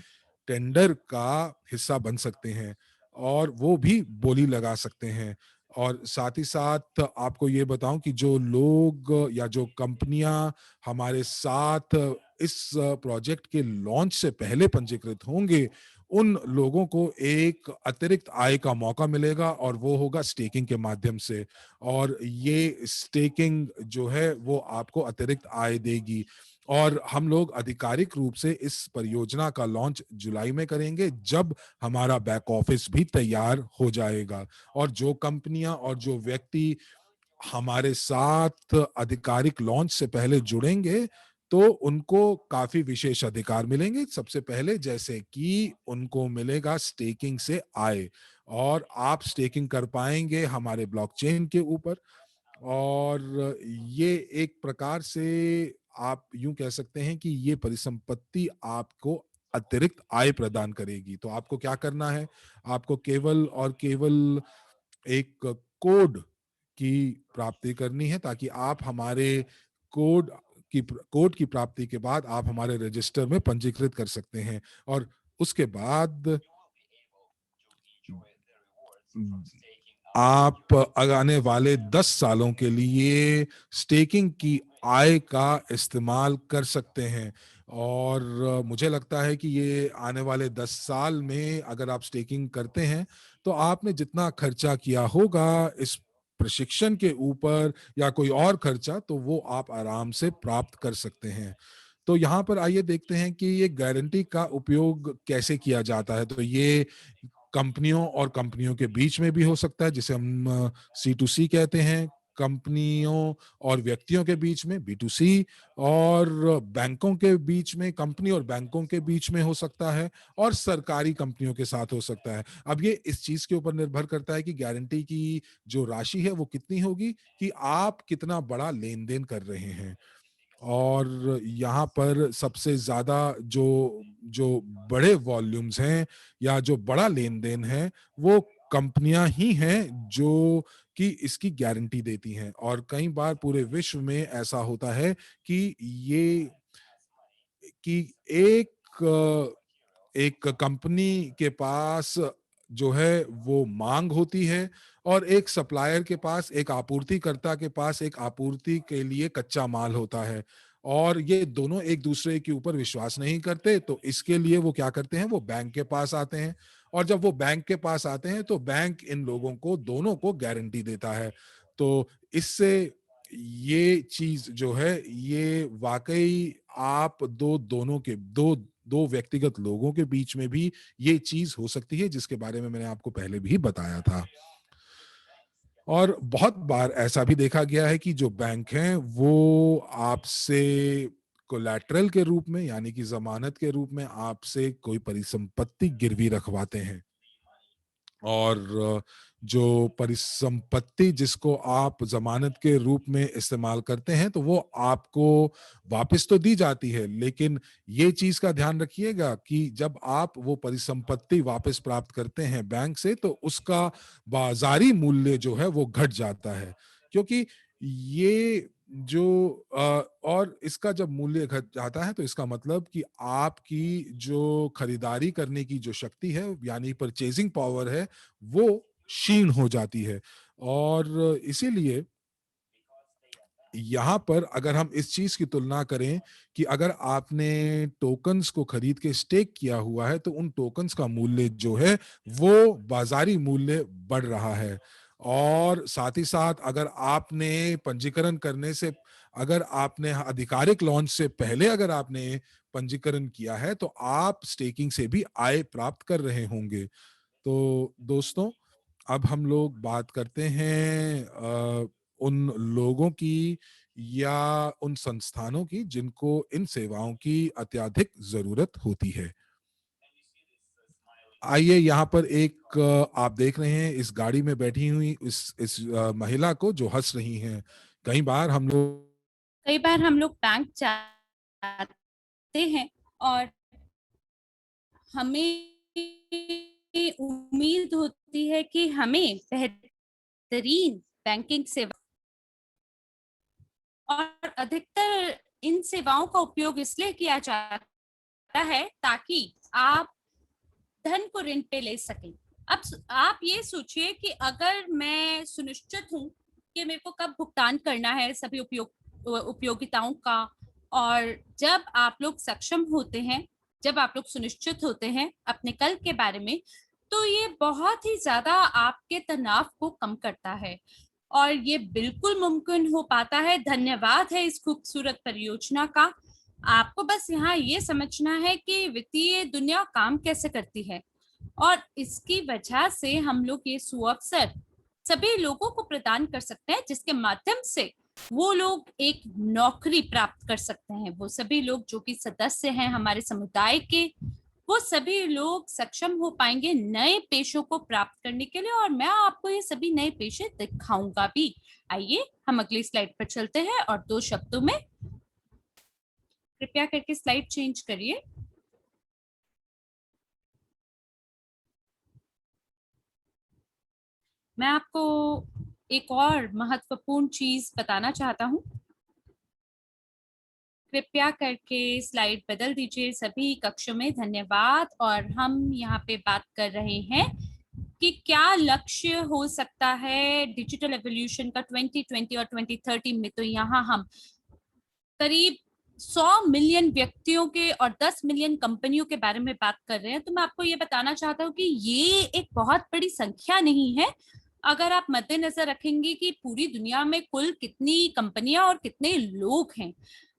टेंडर का हिस्सा बन सकते हैं और वो भी बोली लगा सकते हैं। और साथ ही साथ आपको ये बताऊं कि जो लोग या जो कंपनियां हमारे साथ इस प्रोजेक्ट के लॉन्च से पहले पंजीकृत होंगे, उन लोगों को एक अतिरिक्त आय का मौका मिलेगा और वो होगा स्टेकिंग के माध्यम से। और ये स्टेकिंग जो है वो आपको अतिरिक्त आय देगी। और हम लोग आधिकारिक रूप से इस परियोजना का लॉन्च जुलाई में करेंगे, जब हमारा बैक ऑफिस भी तैयार हो जाएगा। और जो कंपनियां और जो व्यक्ति हमारे साथ आधिकारिक लॉन्च से पहले जुड़ेंगे, तो उनको काफ़ी विशेष अधिकार मिलेंगे। सबसे पहले जैसे कि उनको मिलेगा स्टेकिंग से आय और आप स्टेकिंग कर पाएँगे हमारे ब्लॉकचेन के ऊपर। और ये एक प्रकार से आप यूँ कह सकते हैं कि ये परिसंपत्ति आपको अतिरिक्त आय प्रदान करेगी। तो आपको क्या करना है? आपको केवल और केवल एक कोड की प्राप्ति करनी है ताकि आप हमारे कोड कोड की प्राप्ति के बाद आप हमारे रजिस्टर में पंजीकृत कर सकते हैं। और उसके बाद आप आने वाले 10 सालों के लिए स्टेकिंग की आय का इस्तेमाल कर सकते हैं। और मुझे लगता है कि ये आने वाले 10 साल में अगर आप स्टेकिंग करते हैं, तो आपने जितना खर्चा किया होगा इस प्रशिक्षण के ऊपर या कोई और खर्चा, तो वो आप आराम से प्राप्त कर सकते हैं। तो यहाँ पर आइए देखते हैं कि ये गारंटी का उपयोग कैसे किया जाता है। तो ये कंपनियों और कंपनियों के बीच में भी हो सकता है, जिसे हम सी टू सी कहते हैं। कंपनियों और व्यक्तियों के बीच में बी टू सी, और बैंकों के बीच में, कंपनी और बैंकों के बीच में हो सकता है, और सरकारी कंपनियों के साथ हो सकता है। अब ये इस चीज के ऊपर निर्भर करता है कि गारंटी की जो राशि है वो कितनी होगी, कि आप कितना बड़ा लेन देन कर रहे हैं। और यहाँ पर सबसे ज़्यादा जो जो बड़े वॉल्यूम्स हैं या जो बड़ा लेन-देन है, वो कंपनियाँ ही हैं जो कि इसकी गारंटी देती हैं। और कई बार पूरे विश्व में ऐसा होता है कि ये कि एक एक कंपनी के पास जो है वो मांग होती है, और एक सप्लायर के पास, एक आपूर्तिकर्ता के पास एक आपूर्ति के लिए कच्चा माल होता है, और ये दोनों एक दूसरे के ऊपर विश्वास नहीं करते, तो इसके लिए वो क्या करते हैं, वो बैंक के पास आते हैं। और जब वो बैंक के पास आते हैं तो बैंक इन लोगों को, दोनों को गारंटी देता है। तो इससे ये चीज जो है, ये वाकई आप दोनों के दो दो व्यक्तिगत लोगों के बीच में भी ये चीज हो सकती है, जिसके बारे में मैंने आपको पहले भी बताया था। और बहुत बार ऐसा भी देखा गया है कि जो बैंक हैं वो आपसे कोलैटरल के रूप में, यानी कि जमानत के रूप में, आपसे कोई परिसंपत्ति गिरवी रखवाते हैं, और जो परिसंपत्ति जिसको आप जमानत के रूप में इस्तेमाल करते हैं, तो वो आपको वापस तो दी जाती है, लेकिन ये चीज का ध्यान रखिएगा कि जब आप वो परिसंपत्ति वापस प्राप्त करते हैं बैंक से, तो उसका बाजारी मूल्य जो है वो घट जाता है, क्योंकि ये जो और इसका जब मूल्य घट जाता है, तो इसका मतलब कि आपकी जो खरीदारी करने की जो शक्ति है, यानी परचेजिंग पावर है, वो क्षीण हो जाती है। और इसीलिए यहाँ पर अगर हम इस चीज की तुलना करें कि अगर आपने टोकन्स को खरीद के स्टेक किया हुआ है, तो उन टोकन्स का मूल्य जो है वो बाजारी मूल्य बढ़ रहा है। और साथ ही साथ अगर आपने पंजीकरण करने से, अगर आपने आधिकारिक लॉन्च से पहले अगर आपने पंजीकरण किया है, तो आप स्टेकिंग से भी आय प्राप्त कर रहे होंगे। तो दोस्तों, अब हम लोग बात करते हैं उन लोगों की या उन संस्थानों की जिनको इन सेवाओं की अत्यधिक जरूरत होती है। आइए, यहाँ पर एक आप देख रहे हैं इस गाड़ी में बैठी हुई इस महिला को जो हंस रही हैं। कई बार हम लोग कई बार हम लोग बैंक जाते हैं और हमें उम्मीद होती है कि हमें बेहतरीन बैंकिंग सेवा, और अधिकतर इन सेवाओं का उपयोग इसलिए किया जाता है ताकि आप धन को ऋण पे ले सकें। अब आप ये सोचिए कि अगर मैं सुनिश्चित हूँ कि मेरे को कब भुगतान करना है सभी उपयोगिताओं का, और जब आप लोग सक्षम होते हैं, जब आप लोग सुनिश्चित होते हैं अपने कल के बारे में, तो ये बहुत ही ज्यादा आपके तनाव को कम करता है, और ये बिल्कुल मुमकिन हो पाता है। धन्यवाद है इस खूबसूरत परियोजना का। आपको बस यहाँ ये समझना है कि वित्तीय दुनिया काम कैसे करती है, और इसकी वजह से हम लोग ये सुअवसर सभी लोगों को प्रदान कर सकते हैं, जिसके माध्यम से वो लोग एक नौकरी प्राप्त कर सकते हैं। वो सभी लोग जो कि सदस्य हैं हमारे समुदाय के, वो सभी लोग सक्षम हो पाएंगे नए पेशों को प्राप्त करने के लिए, और मैं आपको ये सभी नए पेशे दिखाऊंगा भी। आइए हम अगली स्लाइड पर चलते हैं, और 2 शब्दों में कृपया करके स्लाइड चेंज करिए। मैं आपको एक और महत्वपूर्ण चीज बताना चाहता हूँ। कृपया करके स्लाइड बदल दीजिए सभी कक्षों में, धन्यवाद। और हम यहाँ पे बात कर रहे हैं कि क्या लक्ष्य हो सकता है डिजिटल एवोल्यूशन का 2020 और 2030 में। तो यहाँ हम करीब 100 मिलियन व्यक्तियों के और 10 मिलियन कंपनियों के बारे में बात कर रहे हैं। तो मैं आपको ये बताना चाहता हूँ कि ये एक बहुत बड़ी संख्या नहीं है, अगर आप मद्देनजर रखेंगे कि पूरी दुनिया में कुल कितनी कंपनियां और कितने लोग हैं।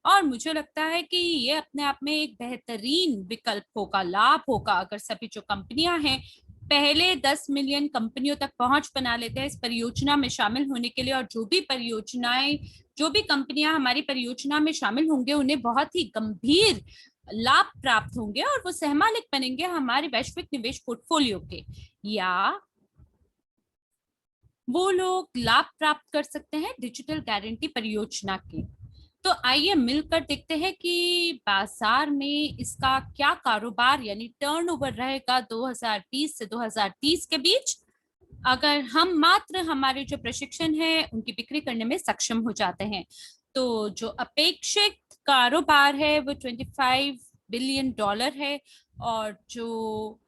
और मुझे लगता है कि ये अपने आप में एक बेहतरीन विकल्प होगा, लाभ होगा, अगर सभी जो कंपनियां हैं पहले 10 मिलियन कंपनियों तक पहुंच बना लेते हैं इस परियोजना में शामिल होने के लिए। और जो भी कंपनियां हमारी परियोजना में शामिल होंगे, उन्हें बहुत ही गंभीर लाभ प्राप्त होंगे, और वो सहमालिक बनेंगे हमारे वैश्विक निवेश पोर्टफोलियो के, या वो लोग लाभ प्राप्त कर सकते हैं डिजिटल गारंटी परियोजना के। तो आइए मिलकर देखते हैं कि बाजार में इसका क्या कारोबार यानी टर्नओवर रहेगा 2020 से 2030 के बीच, अगर हम मात्र हमारे जो प्रशिक्षण है उनकी बिक्री करने में सक्षम हो जाते हैं। तो जो अपेक्षित कारोबार है वो $25 बिलियन है, और जो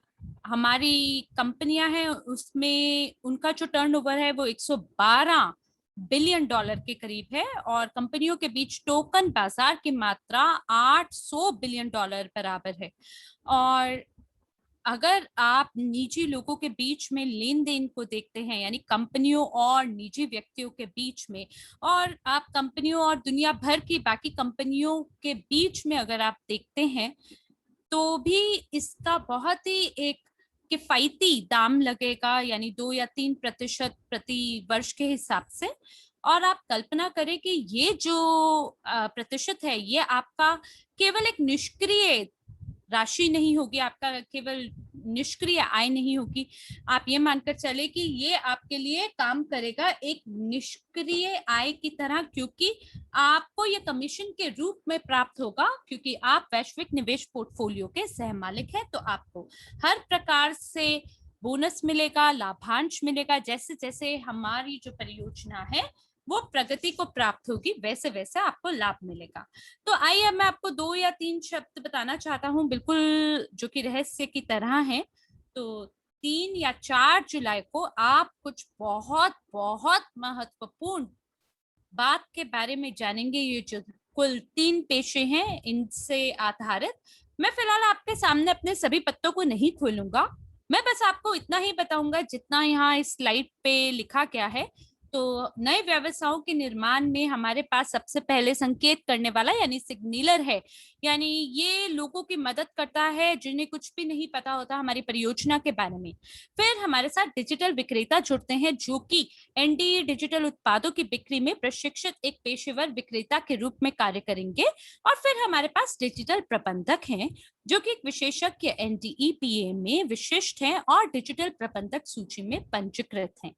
हमारी कंपनियां हैं उसमें उनका जो टर्नओवर है वो 112 बिलियन डॉलर के करीब है, और कंपनियों के बीच टोकन बाजार की मात्रा 800 बिलियन डॉलर बराबर है। और अगर आप निजी लोगों के बीच में लेन देन को देखते हैं, यानी कंपनियों और निजी व्यक्तियों के बीच में, और आप कंपनियों और दुनिया भर की बाकी कंपनियों के बीच में अगर आप देखते हैं, तो भी इसका बहुत ही एक किफायती दाम लगेगा, यानी 2 या 3% प्रति वर्ष के हिसाब से। और आप कल्पना करें कि ये जो प्रतिशत है, ये आपका केवल एक निष्क्रिय राशि नहीं होगी, आपका केवल निष्क्रिय आय नहीं होगी। आप ये मानकर चले कि ये आपके लिए काम करेगा एक निष्क्रिय आय की तरह, क्योंकि आपको ये कमीशन के रूप में प्राप्त होगा, क्योंकि आप वैश्विक निवेश पोर्टफोलियो के सह मालिक हैं। तो आपको हर प्रकार से बोनस मिलेगा, लाभांश मिलेगा। जैसे जैसे हमारी जो परियोजना है वो प्रगति को प्राप्त होगी, वैसे वैसे आपको लाभ मिलेगा। तो आइए मैं आपको 2 या 3 शब्द बताना चाहता हूँ, बिल्कुल जो कि रहस्य की तरह है। तो 3 या 4 जुलाई को आप कुछ बहुत बहुत महत्वपूर्ण बात के बारे में जानेंगे। ये जो कुल 3 पेशे हैं इनसे आधारित। मैं फिलहाल आपके सामने अपने सभी पत्तों को नहीं खोलूंगा, मैं बस आपको इतना ही बताऊंगा जितना यहाँ इस स्लाइड पे लिखा गया है। तो नए व्यवसायों के निर्माण में हमारे पास सबसे पहले संकेत करने वाला यानी सिग्नलर है, यानी ये लोगों की मदद करता है जिन्हें कुछ भी नहीं पता होता हमारी परियोजना के बारे में। फिर हमारे साथ डिजिटल विक्रेता जुड़ते हैं, जो कि एनडीए डिजिटल उत्पादों की बिक्री में प्रशिक्षित एक पेशेवर विक्रेता के रूप में कार्य करेंगे। और फिर हमारे पास डिजिटल प्रबंधक हैं, जो कि एक विशेषज्ञ एनडीईपीए में विशिष्ट हैं और डिजिटल प्रबंधक सूची में पंजीकृत हैं।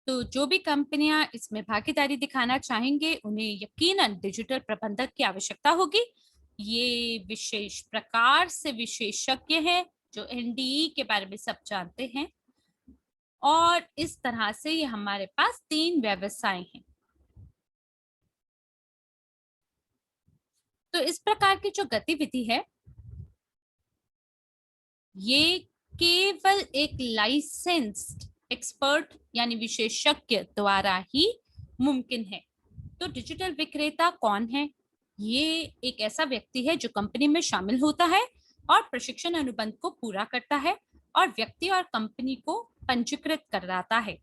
तो जो भी कंपनियां इसमें भागीदारी दिखाना चाहेंगे, उन्हें यकीनन डिजिटल प्रबंधक की आवश्यकता होगी। ये विशेष प्रकार से विशेषज्ञ हैं जो एनडीई के बारे में सब जानते हैं। और इस तरह से ये हमारे पास 3 व्यवसाय हैं। तो इस प्रकार की जो गतिविधि है, ये केवल एक लाइसेंस्ड एक्सपर्ट यानी विशेषज्ञ द्वारा ही मुमकिन है। तो डिजिटल विक्रेता कौन है? ये एक ऐसा व्यक्ति है जो कंपनी में शामिल होता है और प्रशिक्षण अनुबंध को पूरा करता है और व्यक्ति और कंपनी को पंजीकृत कराता है।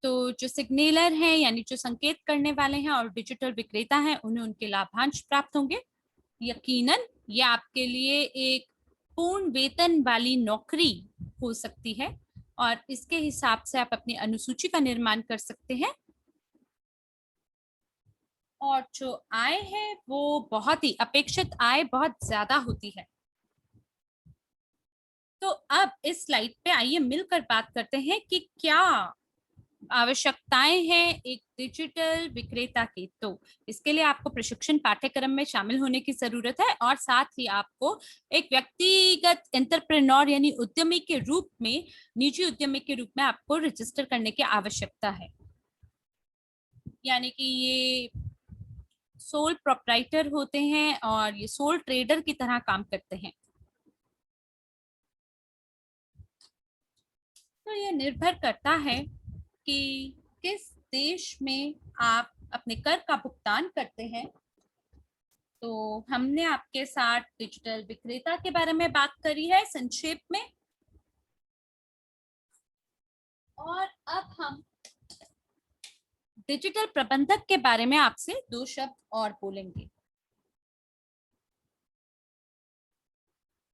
तो जो सिग्नलर हैं यानी जो संकेत करने वाले हैं और डिजिटल विक्रेता हैं, उन्हें उनके लाभांश प्राप्त होंगे। यकीनन ये आपके लिए एक पूर्ण वेतन वाली नौकरी हो सकती है और इसके हिसाब से आप अपनी अनुसूची का निर्माण कर सकते हैं। और जो आय है वो बहुत ही अपेक्षित आय बहुत ज्यादा होती है। तो अब इस स्लाइड पे आइए मिलकर बात करते हैं कि क्या आवश्यकताएं हैं एक डिजिटल विक्रेता की। तो इसके लिए आपको प्रशिक्षण पाठ्यक्रम में शामिल होने की जरूरत है और साथ ही आपको एक व्यक्तिगत एंटरप्रेन्योर यानी उद्यमी के रूप में, निजी उद्यमी के रूप में आपको रजिस्टर करने की आवश्यकता है। यानी कि ये सोल प्रोप्राइटर होते हैं और ये सोल ट्रेडर की तरह काम करते हैं। तो ये निर्भर करता है कि किस देश में आप अपने कर का भुगतान करते हैं। तो हमने आपके साथ डिजिटल विक्रेता के बारे में बात करी है संक्षेप में, और अब हम डिजिटल प्रबंधक के बारे में आपसे 2 शब्द और बोलेंगे।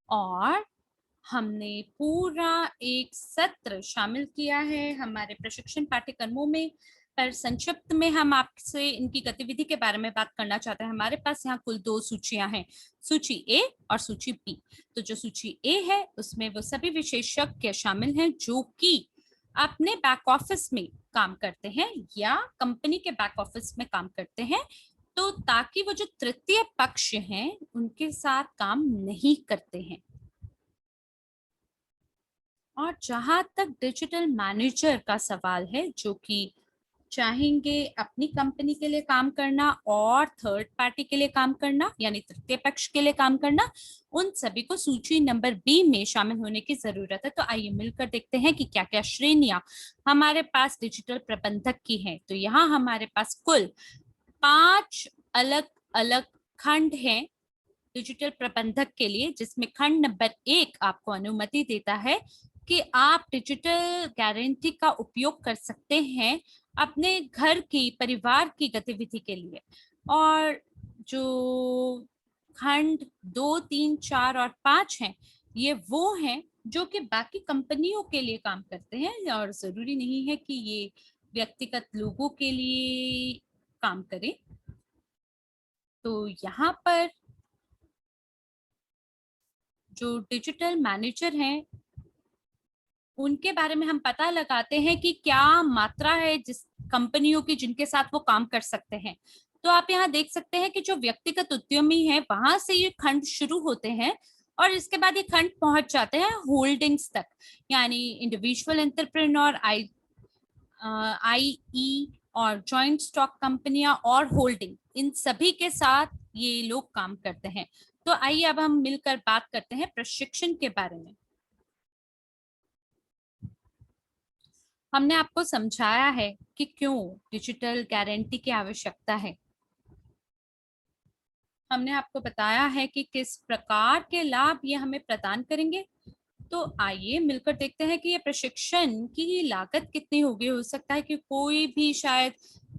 और हमने पूरा एक सत्र शामिल किया है हमारे प्रशिक्षण पाठ्यक्रमों में, पर संक्षिप्त में हम आपसे इनकी गतिविधि के बारे में बात करना चाहते हैं। हमारे पास यहाँ कुल 2 सूचियां हैं, सूची ए और सूची बी। तो जो सूची ए है उसमें वो सभी विशेषज्ञ शामिल हैं जो कि अपने बैक ऑफिस में काम करते हैं या कंपनी के बैक ऑफिस में काम करते हैं, तो ताकि वो जो तृतीय पक्ष हैं उनके साथ काम नहीं करते हैं। और जहां तक डिजिटल मैनेजर का सवाल है, जो कि चाहेंगे अपनी कंपनी के लिए काम करना और थर्ड पार्टी के लिए काम करना यानी तृतीय पक्ष के लिए काम करना, उन सभी को सूची नंबर बी में शामिल होने की जरूरत है। तो आइए मिलकर देखते हैं कि क्या क्या श्रेणियां हमारे पास डिजिटल प्रबंधक की हैं। तो यहाँ हमारे पास कुल 5 अलग अलग खंड हैं डिजिटल प्रबंधक के लिए, जिसमें खंड नंबर 1 आपको अनुमति देता है कि आप डिजिटल गारंटी का उपयोग कर सकते हैं अपने घर की परिवार की गतिविधि के लिए। और जो खंड 2, 3, 4 और 5 हैं, ये वो हैं जो कि बाकी कंपनियों के लिए काम करते हैं और जरूरी नहीं है कि ये व्यक्तिगत लोगों के लिए काम करें। तो यहाँ पर जो डिजिटल मैनेजर हैं उनके बारे में हम पता लगाते हैं कि क्या मात्रा है जिस कंपनियों की जिनके साथ वो काम कर सकते हैं। तो आप यहाँ देख सकते हैं कि जो व्यक्तिगत उद्यमी है वहां से ये खंड शुरू होते हैं और इसके बाद ये खंड पहुंच जाते हैं होल्डिंग्स तक, यानी इंडिविजुअल एंटरप्रेन्योर, आईई और जॉइंट स्टॉक कंपनियां और होल्डिंग, इन सभी के साथ ये लोग काम करते हैं। तो आइए अब हम मिलकर बात करते हैं प्रशिक्षण के बारे में। हमने आपको समझाया है कि क्यों डिजिटल गारंटी की आवश्यकता है। हमने आपको बताया है कि किस प्रकार के लाभ ये हमें प्रदान करेंगे। तो आइए मिलकर देखते हैं कि ये प्रशिक्षण की लागत कितनी होगी। हो सकता है कि कोई भी शायद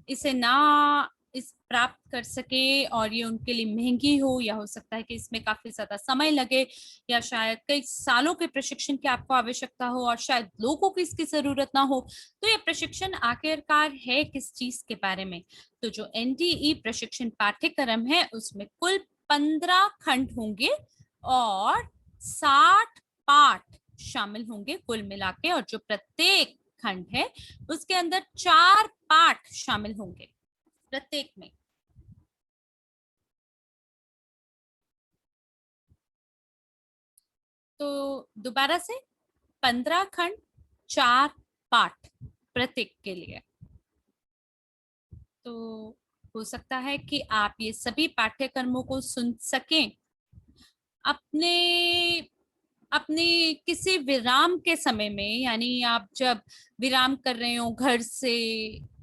इसे ना इस प्राप्त कर सके और ये उनके लिए महंगी हो, या हो सकता है कि इसमें काफी ज्यादा समय लगे, या शायद कई सालों के प्रशिक्षण की आपको आवश्यकता हो और शायद लोगों को इसकी जरूरत ना हो। तो ये प्रशिक्षण आखिरकार है किस चीज के बारे में? तो जो एनडीई प्रशिक्षण पाठ्यक्रम है उसमें कुल 15 खंड होंगे और 60 पाठ शामिल होंगे कुल मिला के, और जो प्रत्येक खंड है उसके अंदर 4 पाठ शामिल होंगे प्रत्येक में। तो दोबारा से 15 खंड 4 पाठ प्रत्येक के लिए। तो हो सकता है कि आप ये सभी पाठ्यक्रमों को सुन सकें अपने अपने किसी विराम के समय में, यानी आप जब विराम कर रहे हो, घर से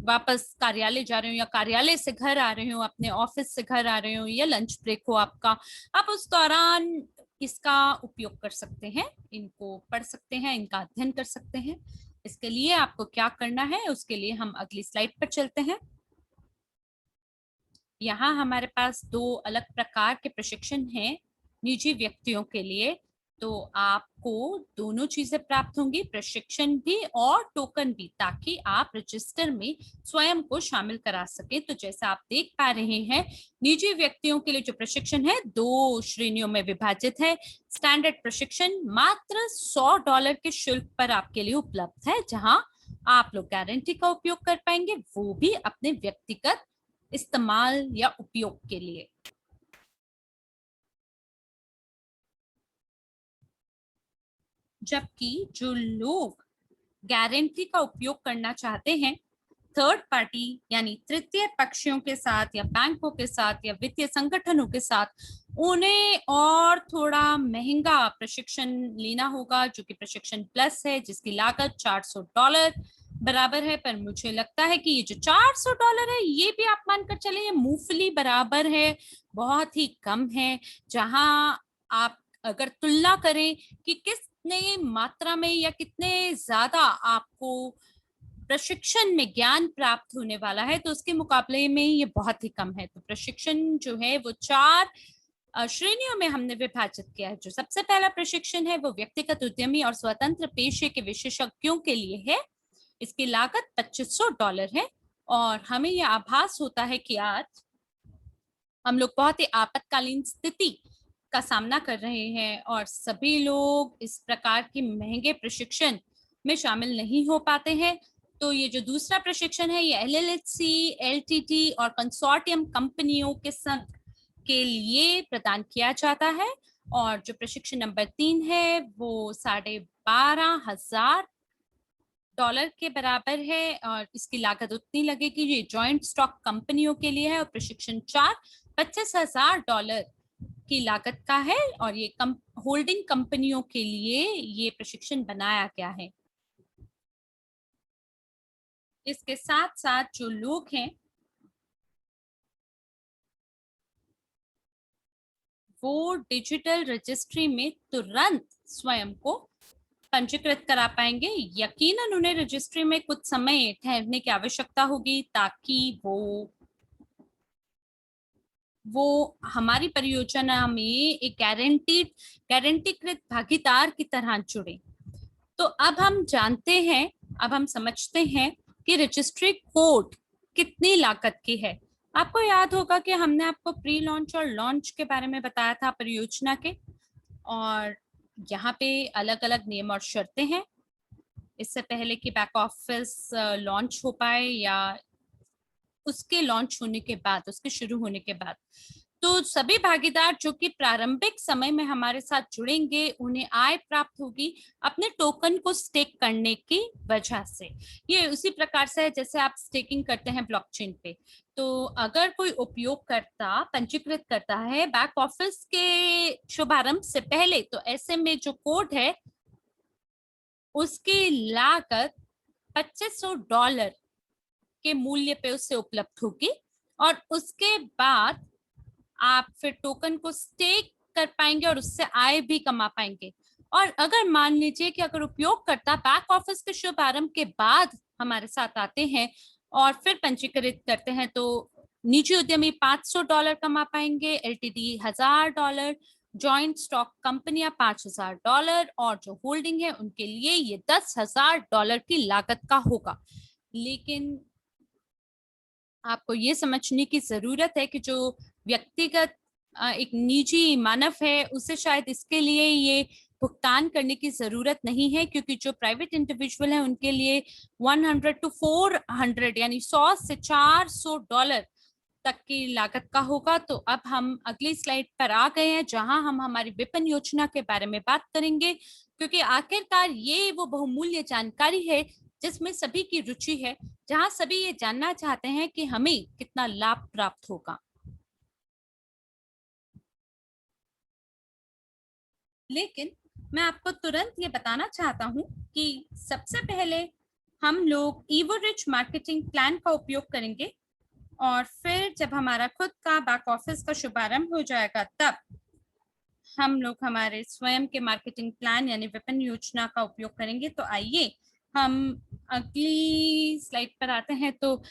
वापस कार्यालय जा रहे हो या कार्यालय से घर आ रहे हो, अपने ऑफिस से घर आ रहे हो, या लंच ब्रेक हो आपका, आप उस दौरान इसका उपयोग कर सकते हैं, इनको पढ़ सकते हैं, इनका अध्ययन कर सकते हैं। इसके लिए आपको क्या करना है उसके लिए हम अगली स्लाइड पर चलते हैं। यहाँ हमारे पास 2 अलग प्रकार के प्रशिक्षण हैं निजी व्यक्तियों के लिए। तो आपको दोनों चीजें प्राप्त होंगी, प्रशिक्षण भी और टोकन भी, ताकि आप रजिस्टर में स्वयं को शामिल करा सके। तो जैसा आप देख पा रहे हैं, निजी व्यक्तियों के लिए जो प्रशिक्षण है 2 श्रेणियों में विभाजित है। स्टैंडर्ड प्रशिक्षण मात्र $100 के शुल्क पर आपके लिए उपलब्ध है, जहां आप लोग गारंटी का उपयोग कर पाएंगे, वो भी अपने व्यक्तिगत इस्तेमाल या उपयोग के लिए। जबकि जो लोग गारंटी का उपयोग करना चाहते हैं थर्ड पार्टी यानी तृतीय पक्षियों के साथ या बैंकों के साथ या वित्तीय संगठनों के साथ, उन्हें और थोड़ा महंगा प्रशिक्षण लेना होगा, जो कि प्रशिक्षण प्लस है, जिसकी लागत $400 बराबर है। पर मुझे लगता है कि ये जो $400 है ये भी आप मानकर चले ये मूंगफली बराबर है, बहुत ही कम है। जहां आप अगर तुलना करें कि कितने मात्रा में या कितने ज्यादा आपको प्रशिक्षण में ज्ञान प्राप्त होने वाला है, तो उसके मुकाबले में ये बहुत ही कम है। तो प्रशिक्षण जो है वो 4 श्रेणियों में हमने विभाजित किया है। जो सबसे पहला प्रशिक्षण है वो व्यक्तिगत उद्यमी और स्वतंत्र पेशे के विशेषज्ञों के लिए है। इसकी लागत $2500 है और हमें यह आभास होता है कि आज हम लोग बहुत ही आपातकालीन स्थिति का सामना कर रहे हैं और सभी लोग इस प्रकार के महंगे प्रशिक्षण में शामिल नहीं हो पाते हैं। तो ये जो दूसरा प्रशिक्षण है ये एलएलसी, एलटीटी और कंसोर्टियम कंपनियों के संघ के लिए प्रदान किया जाता है। और जो प्रशिक्षण नंबर 3 है वो $12,500 डॉलर के बराबर है और इसकी लागत उतनी लगेगी। ये जॉइंट स्टॉक कंपनियों के लिए है और प्रशिक्षण 4 $25,000 की लागत का है और ये होल्डिंग कंपनियों के लिए ये प्रशिक्षण बनाया गया है। इसके साथ साथ जो लोग हैं वो डिजिटल रजिस्ट्री में तुरंत स्वयं को पंजीकृत करा पाएंगे। यकीनन उन्हें रजिस्ट्री में कुछ समय ठहरने की आवश्यकता होगी ताकि वो हमारी परियोजना में एक गारंटीकृत भागीदार की तरह जुड़े। तो अब हम जानते हैं, अब हम समझते हैं कि रजिस्ट्री कोड कितनी लागत की है। आपको याद होगा कि हमने आपको प्री लॉन्च और लॉन्च के बारे में बताया था परियोजना के, और यहाँ पे अलग अलग नियम और शर्तें हैं। इससे पहले कि बैक ऑफिस लॉन्च हो पाए या उसके लॉन्च होने के बाद, उसके शुरू होने के बाद, तो सभी भागीदार जो कि प्रारंभिक समय में हमारे साथ जुड़ेंगे उन्हें आय प्राप्त होगी अपने टोकन को स्टेक करने की वजह से। ये उसी प्रकार से है जैसे आप स्टेकिंग करते हैं ब्लॉकचेन पे। तो अगर कोई उपयोगकर्ता पंजीकृत करता है बैक ऑफिस के शुभारंभ से पहले, तो ऐसे में जो कोड है उसकी लागत $2500 के मूल्य पे उससे उपलब्ध होगी और उसके बाद आप फिर टोकन को स्टेक कर पाएंगे और उससे आय भी कमा पाएंगे। और अगर मान लीजिए कि अगर उपयोगकर्ता बैक ऑफिस के शुभारंभ के बाद हमारे साथ आते हैं और फिर पंजीकृत करते हैं तो निजी उद्यमी $500 कमा पाएंगे, एलटीडी $1000, जॉइंट स्टॉक कंपनियां $5000 और जो होल्डिंग है उनके लिए ये $10,000 की लागत का होगा। लेकिन आपको ये समझने की जरूरत है कि जो व्यक्तिगत एक निजी मानव है उसे शायद इसके लिए ये भुगतान करने की जरूरत नहीं है, क्योंकि जो प्राइवेट इंडिविजुअल है उनके लिए 100 to 400 यानी 100 से $400 तक की लागत का होगा। तो अब हम अगली स्लाइड पर आ गए हैं जहां हम हमारी विपणन योजना के बारे में बात करेंगे, क्योंकि आखिरकार ये वो बहुमूल्य जानकारी है जिसमें सभी की रुचि है, जहां सभी ये जानना चाहते हैं कि हमें कितना लाभ प्राप्त होगा। लेकिन मैं आपको तुरंत ये बताना चाहता हूं कि सबसे पहले हम लोग EvoRich मार्केटिंग प्लान का उपयोग करेंगे और फिर जब हमारा खुद का बैक ऑफिस का शुभारंभ हो जाएगा तब हम लोग हमारे स्वयं के मार्केटिंग प्लान यानी विपणन योजना का उपयोग करेंगे। तो आइए हम अगली स्लाइड पर आते हैं। तो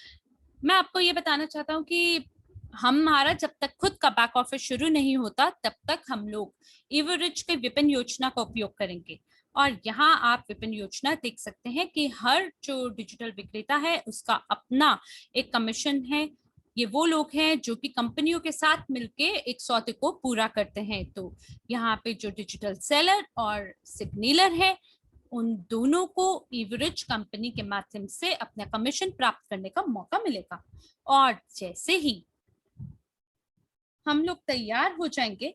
मैं आपको ये बताना चाहता हूँ कि हमारा जब तक खुद का बैक ऑफिस शुरू नहीं होता तब तक हम लोग EvoRich के विपणन योजना का उपयोग करेंगे। और यहाँ आप विपणन योजना देख सकते हैं कि हर जो डिजिटल विक्रेता है उसका अपना एक कमीशन है। ये वो लोग हैं जो कि कंपनियों के साथ मिलके एक सौदे को पूरा करते हैं। तो यहाँ पे जो डिजिटल सेलर और सिग्नेलर है उन दोनों को EvoRich कंपनी के माध्यम से अपना कमीशन प्राप्त करने का मौका मिलेगा। और जैसे ही हम लोग तैयार हो जाएंगे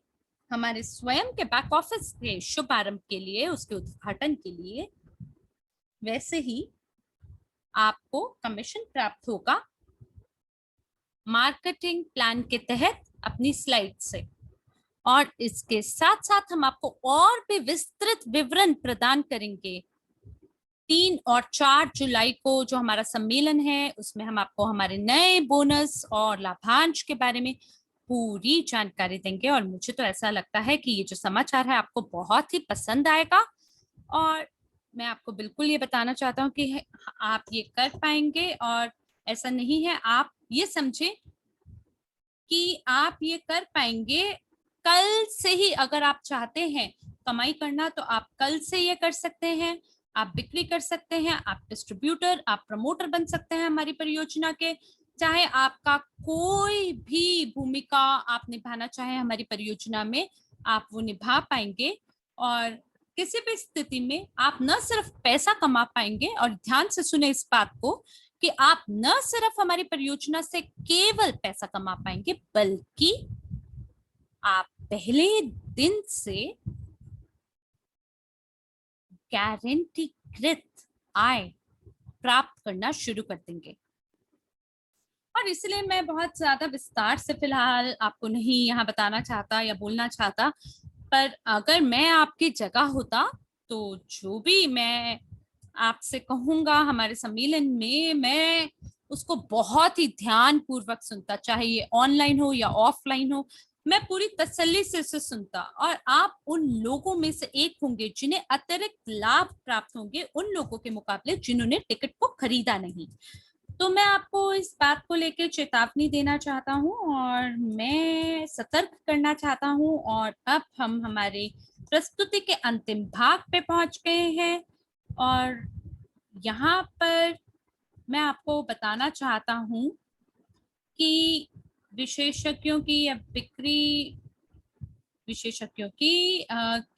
हमारे स्वयं के बैक ऑफिस के शुभारंभ के लिए, उसके उद्घाटन के लिए, वैसे ही आपको कमीशन प्राप्त होगा मार्केटिंग प्लान के तहत अपनी स्लाइड से। और इसके साथ साथ हम आपको और भी विस्तृत विवरण प्रदान करेंगे। 3 और 4 जुलाई को जो हमारा सम्मेलन है उसमें हम आपको हमारे नए बोनस और लाभांश के बारे में पूरी जानकारी देंगे। और मुझे तो ऐसा लगता है कि ये जो समाचार है आपको बहुत ही पसंद आएगा और मैं आपको बिल्कुल ये बताना चाहता हूँ कि आप ये कर पाएंगे। और ऐसा नहीं है, आप ये समझे कि आप ये कर पाएंगे कल से ही। अगर आप चाहते हैं कमाई करना तो आप कल से ये कर सकते हैं। आप बिक्री कर सकते हैं, आप डिस्ट्रीब्यूटर, आप प्रमोटर बन सकते हैं हमारी परियोजना के। चाहे आपका कोई भी भूमिका आप निभाना चाहे हमारी परियोजना में, आप वो निभा पाएंगे। और किसी भी स्थिति में आप न सिर्फ पैसा कमा पाएंगे, और ध्यान से सुने इस बात को, कि आप न सिर्फ हमारी परियोजना से केवल पैसा कमा पाएंगे बल्कि आप पहले दिन से गारंटीकृत आय प्राप्त करना शुरू कर देंगे। और इसलिए मैं बहुत ज्यादा विस्तार से फिलहाल आपको नहीं यहाँ बताना चाहता या बोलना चाहता, पर अगर मैं आपकी जगह होता तो जो भी मैं आपसे कहूंगा हमारे सम्मेलन में, मैं उसको बहुत ही ध्यान पूर्वक सुनता, चाहे ये ऑनलाइन हो या ऑफलाइन हो। मैं पूरी तसल्ली से इसे सुनता, और आप उन लोगों में से एक होंगे जिन्हें अतिरिक्त लाभ प्राप्त होंगे उन लोगों के मुकाबले जिन्होंने टिकट को खरीदा नहीं। तो मैं आपको इस बात को लेकर चेतावनी देना चाहता हूँ और मैं सतर्क करना चाहता हूँ। और अब हम हमारे प्रस्तुति के अंतिम भाग पे पहुंच गए हैं, और यहाँ पर मैं आपको बताना चाहता हूँ कि विशेषज्ञों की या बिक्री विशेषज्ञों की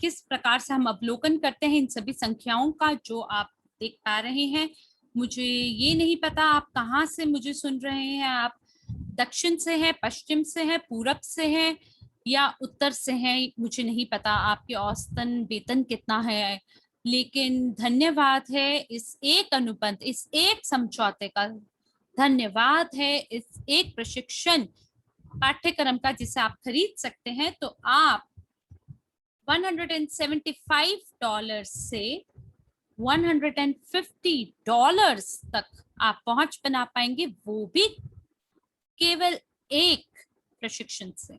किस प्रकार से हम अवलोकन करते हैं इन सभी संख्याओं का जो आप देख पा रहे हैं। मुझे ये नहीं पता आप कहाँ से मुझे सुन रहे हैं, आप दक्षिण से हैं, पश्चिम से हैं, पूरब से हैं या उत्तर से हैं, मुझे नहीं पता आपके औसतन वेतन कितना है, लेकिन धन्यवाद है इस एक अनुबंध, इस एक समझौते का, धन्यवाद है इस एक प्रशिक्षण पाठ्यक्रम का जिसे आप खरीद सकते हैं। तो आप $175 से $150 तक आप पहुंच बना पाएंगे, वो भी केवल एक प्रशिक्षण से।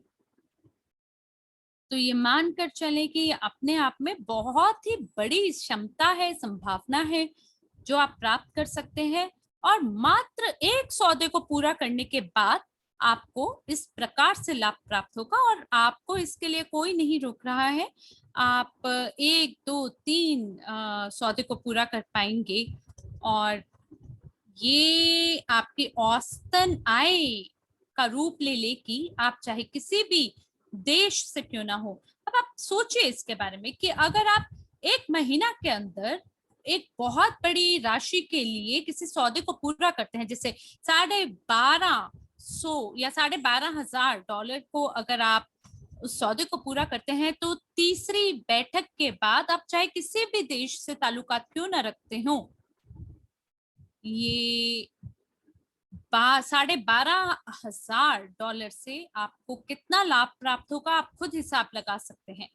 तो ये मानकर चले कि ये अपने आप में बहुत ही बड़ी क्षमता है, संभावना है जो आप प्राप्त कर सकते हैं। और मात्र एक सौदे को पूरा करने के बाद आपको इस प्रकार से लाभ प्राप्त होगा, और आपको इसके लिए कोई नहीं रोक रहा है। आप 1, 2, 3 सौदे को पूरा कर पाएंगे, और ये आपकी औसतन आय का रूप ले लेगी, आप चाहे किसी भी देश से क्यों ना हो। अब आप सोचिए इसके बारे में कि अगर आप एक महीना के अंदर एक बहुत बड़ी राशि के लिए किसी सौदे को पूरा करते हैं, जैसे $12,500 या $12,500 को अगर आप उस सौदे को पूरा करते हैं, तो तीसरी बैठक के बाद आप चाहे किसी भी देश से ताल्लुकात क्यों ना रखते हो, ये $12,500 से आपको कितना लाभ प्राप्त होगा आप खुद हिसाब लगा सकते हैं।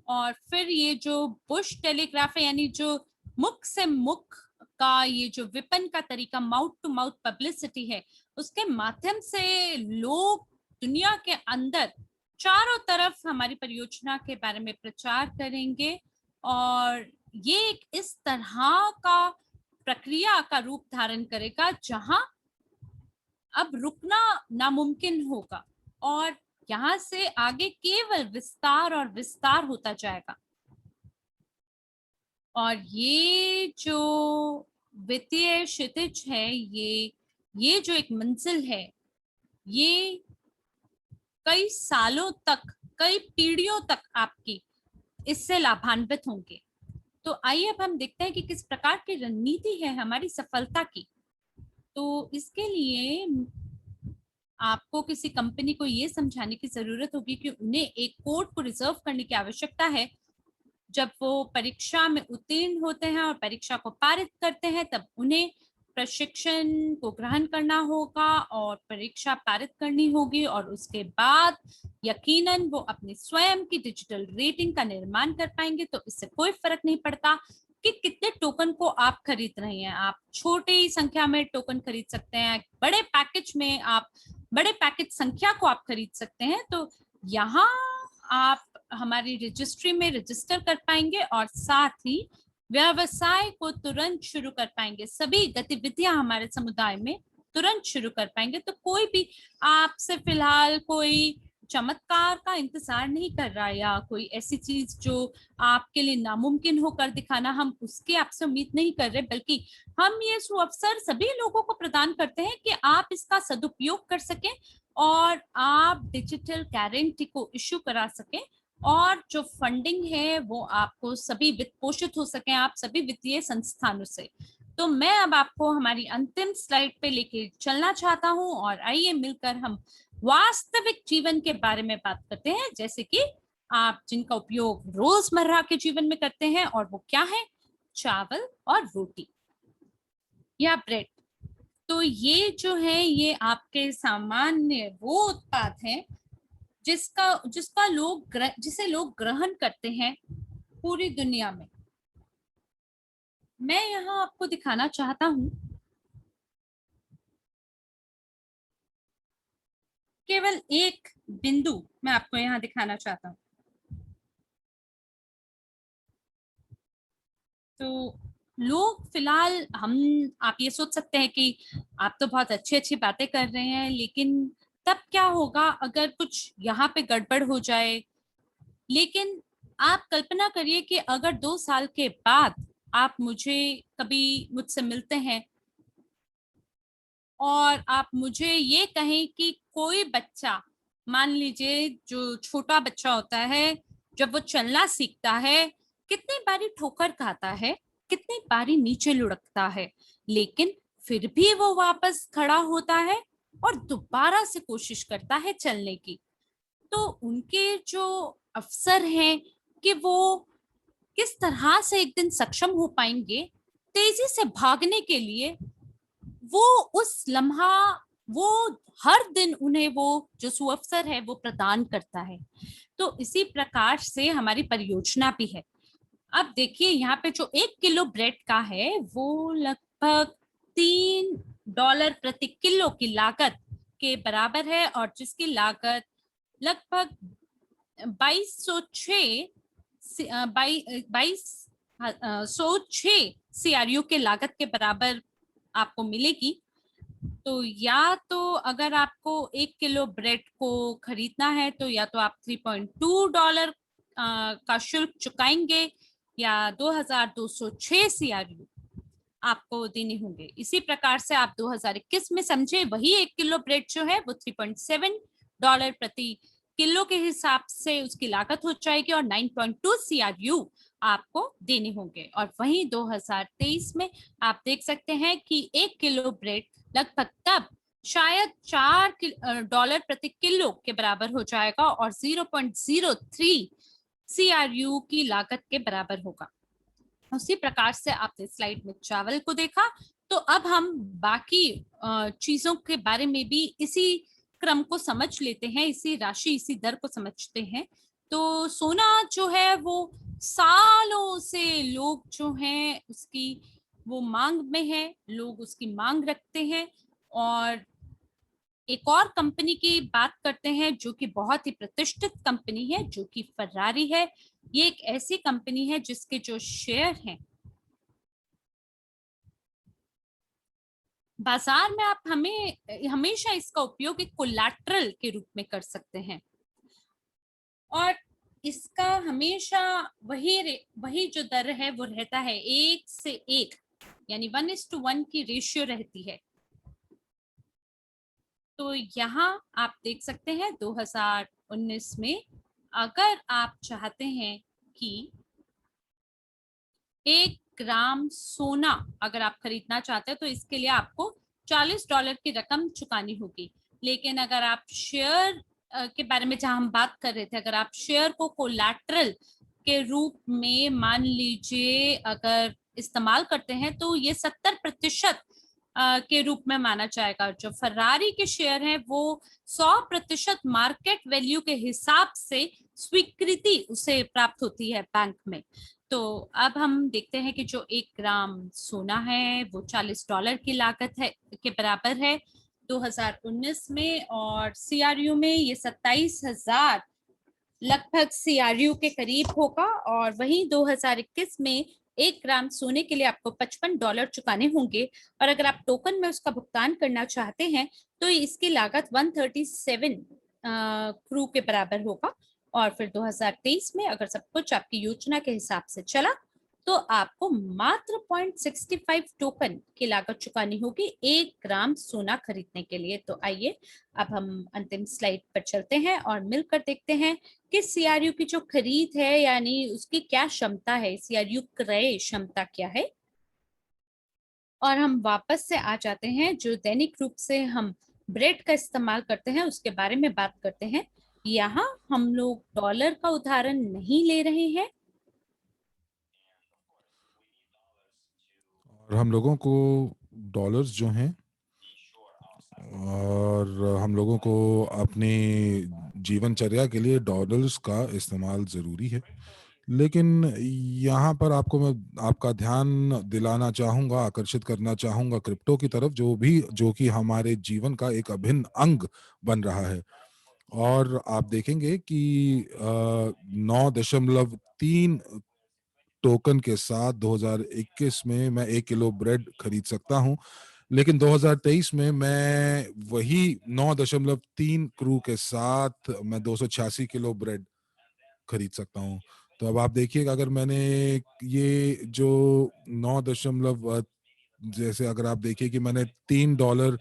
और फिर ये जो बुश टेलीग्राफ है, यानी जो मुख से मुख का ये जो विपणन का तरीका, माउथ टू माउथ पब्लिसिटी है, उसके माध्यम से लोग दुनिया के अंदर चारों तरफ हमारी परियोजना के बारे में प्रचार करेंगे, और ये एक इस तरह का प्रक्रिया का रूप धारण करेगा जहां अब रुकना नामुमकिन होगा, और यहाँ से आगे केवल विस्तार और विस्तार होता जाएगा। और ये जो वित्तीय क्षितिज है, ये जो एक मंजिल है, ये कई सालों तक, कई पीढ़ियों तक आपकी इससे लाभान्वित होंगे। तो आइए अब हम देखते हैं कि किस प्रकार की रणनीति है हमारी सफलता की। तो इसके लिए आपको किसी कंपनी को ये समझाने की जरूरत होगी कि उन्हें एक कोड को रिजर्व करने की आवश्यकता है। जब वो परीक्षा में उत्तीर्ण होते हैं और परीक्षा को पारित करते हैं, तब उन्हें प्रशिक्षण को ग्रहण करना होगा और परीक्षा पारित करनी होगी, और उसके बाद यकीनन वो अपनी स्वयं की डिजिटल रेटिंग का निर्माण कर पाएंगे। तो इससे कोई फर्क नहीं पड़ता कि कितने टोकन को आप खरीद रहे हैं, आप छोटी संख्या में टोकन खरीद सकते हैं, बड़े पैकेज में आप बड़े पैकेज संख्या को आप खरीद सकते हैं। तो यहाँ आप हमारी रजिस्ट्री में रजिस्टर कर पाएंगे और साथ ही व्यवसाय को तुरंत शुरू कर पाएंगे, सभी गतिविधियां हमारे समुदाय में तुरंत शुरू कर पाएंगे। तो कोई भी आपसे फिलहाल कोई चमत्कार का इंतजार नहीं कर रहा, या कोई ऐसी चीज जो आपके लिए नामुमकिन हो कर दिखाना, हम उसकी आपसे उम्मीद नहीं कर रहे, बल्कि हम ये सुअवसर सभी लोगों को प्रदान करते हैं कि आप इसका सदुपयोग कर सकें और आप डिजिटल गारंटी को इश्यू करा सकें, और जो फंडिंग है वो आपको सभी वित्त पोषित हो सके आप सभी वित्तीय संस्थानों से। तो मैं अब आपको हमारी अंतिम स्लाइड पे लेके चलना चाहता हूं, और आइए मिलकर हम वास्तविक जीवन के बारे में बात करते हैं, जैसे कि आप जिनका उपयोग रोजमर्रा के जीवन में करते हैं, और वो क्या है? चावल और रोटी। या ब्रेड। तो ये जो है ये आपके सामान्य वो उत्पाद है जिसका जिसे लोग ग्रहण करते हैं पूरी दुनिया में। मैं यहाँ आपको दिखाना चाहता हूँ केवल एक बिंदु, मैं आपको यहाँ दिखाना चाहता हूँ। तो लोग फिलहाल आप ये सोच सकते हैं कि आप तो बहुत अच्छी अच्छी बातें कर रहे हैं, लेकिन तब क्या होगा अगर कुछ यहाँ पे गड़बड़ हो जाए। लेकिन आप कल्पना करिए कि अगर 2 साल के बाद आप कभी मुझसे मिलते हैं और आप मुझे ये कहें कि कोई बच्चा, मान लीजिए जो छोटा बच्चा होता है, जब वो चलना सीखता है, कितनी बारी ठोकर खाता है, कितनी बारी नीचे लुढ़कता है, लेकिन फिर भी वो वापस खड़ा होता है और दोबारा से कोशिश करता है चलने की। तो उनके जो अवसर हैं कि वो किस तरह से एक दिन सक्षम हो पाएंगे तेजी से भागने के लिए, वो उस लम्हा, वो हर दिन उन्हें वो जो सुअवसर है वो प्रदान करता है। तो इसी प्रकार से हमारी परियोजना भी है। अब देखिए यहाँ पे जो 1 किलो ब्रेड का है वो लगभग $3 प्रति किलो की लागत के बराबर है, और जिसकी लागत लगभग 2206 CRU के लागत के बराबर आपको मिलेगी। तो या तो अगर आपको 1 किलो ब्रेड को खरीदना है तो या तो आप $3.2 का शुल्क चुकाएंगे या 2206 CRU आपको देने होंगे। इसी प्रकार से आप 2021 में समझे वही 1 किलो ब्रेड जो है वो $3.7 प्रति किलो के हिसाब से उसकी लागत हो जाएगी और 9.2 CRU आपको देने होंगे। और वहीं 2023 में आप देख सकते हैं कि 1 किलो ब्रेड लगभग तब शायद $4 प्रति किलो के बराबर हो जाएगा और 0.03 CRU की लागत के बराबर होगा। उसी प्रकार से आपने स्लाइड में चावल को देखा। तो अब हम बाकी चीजों के बारे में भी इसी क्रम को समझ लेते हैं, इसी राशि, इसी दर को समझते हैं। तो सोना जो है वो सालों से लोग जो हैं उसकी वो मांग में है, लोग उसकी मांग रखते हैं। और एक और कंपनी की बात करते हैं जो कि बहुत ही प्रतिष्ठित कंपनी है, जो कि फर्रारी है। ये एक ऐसी कंपनी है जिसके जो शेयर हैं बाजार में, आप हमेशा इसका उपयोग एक कोलैटरल के रूप में कर सकते हैं। और इसका हमेशा वही जो दर है वो रहता है 1 से 1, यानी 1:1 की रेशियो रहती है। तो यहाँ आप देख सकते हैं 2019 में अगर आप चाहते हैं कि 1 ग्राम सोना अगर आप खरीदना चाहते हैं तो इसके लिए आपको $40 की रकम चुकानी होगी। लेकिन अगर आप शेयर के बारे में जहां हम बात कर रहे थे, अगर आप शेयर को कोलैटरल के रूप में मान लीजिए अगर इस्तेमाल करते हैं तो ये 70% के रूप में माना जाएगा। जो फर्रारी के शेयर हैं वो 100% मार्केट वैल्यू के हिसाब से स्वीकृति उसे प्राप्त होती है बैंक में। तो अब हम देखते हैं कि जो 1 ग्राम सोना है वो $40 की लागत है के बराबर है 2019 में, और CRU में ये 27,000 लगभग CRU के करीब होगा। और वहीं 2021 में 1 ग्राम सोने के लिए आपको $55 चुकाने होंगे, और अगर आप टोकन में उसका भुगतान करना चाहते हैं तो इसकी लागत 137 क्रू के बराबर होगा। और फिर 2023 में अगर सब कुछ आपकी योजना के हिसाब से चला तो आपको मात्र 0.65 टोकन की लागत चुकानी होगी 1 ग्राम सोना खरीदने के लिए। तो आइए अब हम अंतिम स्लाइड पर चलते हैं और मिलकर देखते हैं कि CRU की जो खरीद है यानी उसकी क्या क्षमता है, CRU क्रय क्षमता क्या है। और हम वापस से आ जाते हैं, जो दैनिक रूप से हम ब्रेड का इस्तेमाल करते हैं उसके बारे में बात करते हैं। यहाँ हम लोग डॉलर का उदाहरण नहीं ले रहे हैं। और हम लोगों को डॉलर्स जो हैं, और हम लोगों को अपनी जीवनचर्या के लिए डॉलर्स का इस्तेमाल ज़रूरी है। लेकिन यहाँ पर आपको मैं आपका ध्यान दिलाना चाहूँगा, आकर्षित करना चाहूँगा क्रिप्टो की तरफ, जो कि हमारे जीवन का एक अभिन्न अंग बन रहा है। और आप देखेंगे कि 9.3 टोकन के साथ 2021 में मैं 1 किलो ब्रेड खरीद सकता हूँ, लेकिन 2023 में मैं वही 9.3 क्रू के साथ मैं 286 किलो ब्रेड खरीद सकता हूँ। तो अब आप देखिएगा, अगर मैंने ये जो 9 जैसे अगर आप देखिए कि मैंने $3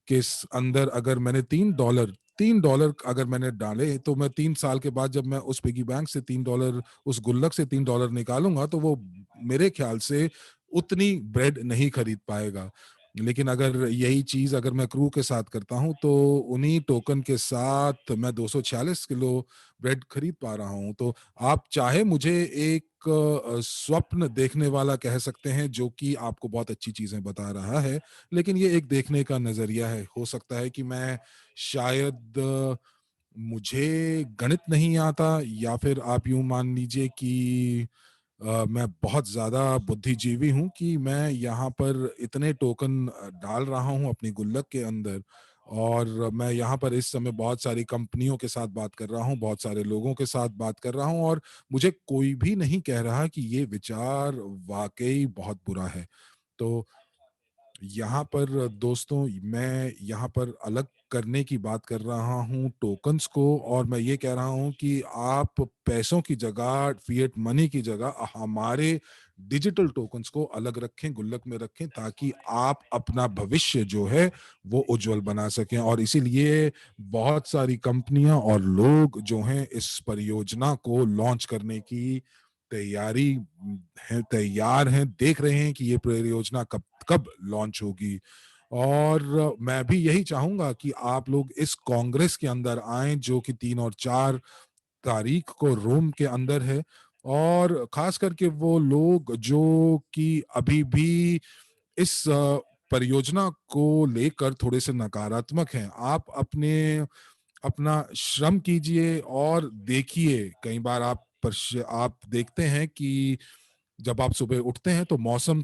के अंदर अगर मैंने $3 अगर मैंने डाले, तो मैं 3 साल के बाद जब मैं उस पिगी बैंक से $3 उस गुल्लक से $3 निकालूंगा, तो वो मेरे ख्याल से उतनी ब्रेड नहीं खरीद पाएगा। लेकिन अगर यही चीज अगर मैं क्रू के साथ करता हूं, तो उन्हीं टोकन के साथ मैं 246 किलो ब्रेड खरीद पा रहा हूं। तो आप चाहे मुझे एक स्वप्न देखने वाला कह सकते हैं, जो कि आपको बहुत अच्छी चीजें बता रहा है, लेकिन ये एक देखने का नजरिया है। हो सकता है कि मैं शायद मुझे गणित नहीं आता, या फिर आप यूं मान लीजिए कि मैं बहुत ज़्यादा बुद्धिजीवी हूँ कि मैं यहाँ पर इतने टोकन डाल रहा हूँ अपनी गुल्लक के अंदर, और मैं यहाँ पर इस समय बहुत सारी कंपनियों के साथ बात कर रहा हूँ, बहुत सारे लोगों के साथ बात कर रहा हूँ, और मुझे कोई भी नहीं कह रहा कि ये विचार वाक़ई बहुत बुरा है। तो यहाँ पर दोस्तों, मैं यहाँ पर अलग करने की बात कर रहा हूँ टोकन्स को, और मैं ये कह रहा हूँ कि आप पैसों की जगह, फिएट मनी की जगह हमारे डिजिटल टोकन्स को अलग रखें, गुल्लक में रखें, ताकि आप अपना भविष्य जो है वो उज्जवल बना सकें। और इसीलिए बहुत सारी कंपनियां और लोग जो हैं इस परियोजना को लॉन्च करने की तैयारी तैयार हैं, देख रहे हैं कि ये परियोजना कब कब लॉन्च होगी। और मैं भी यही चाहूंगा कि आप लोग इस कांग्रेस के अंदर आएं, जो कि 3 और 4 तारीख को रोम के अंदर है, और खास करके वो लोग जो कि अभी भी इस परियोजना को लेकर थोड़े से नकारात्मक हैं। आप अपना श्रम कीजिए और देखिए, कई बार आप देखते हैं कि जब आप सुबह उठते हैं तो मौसम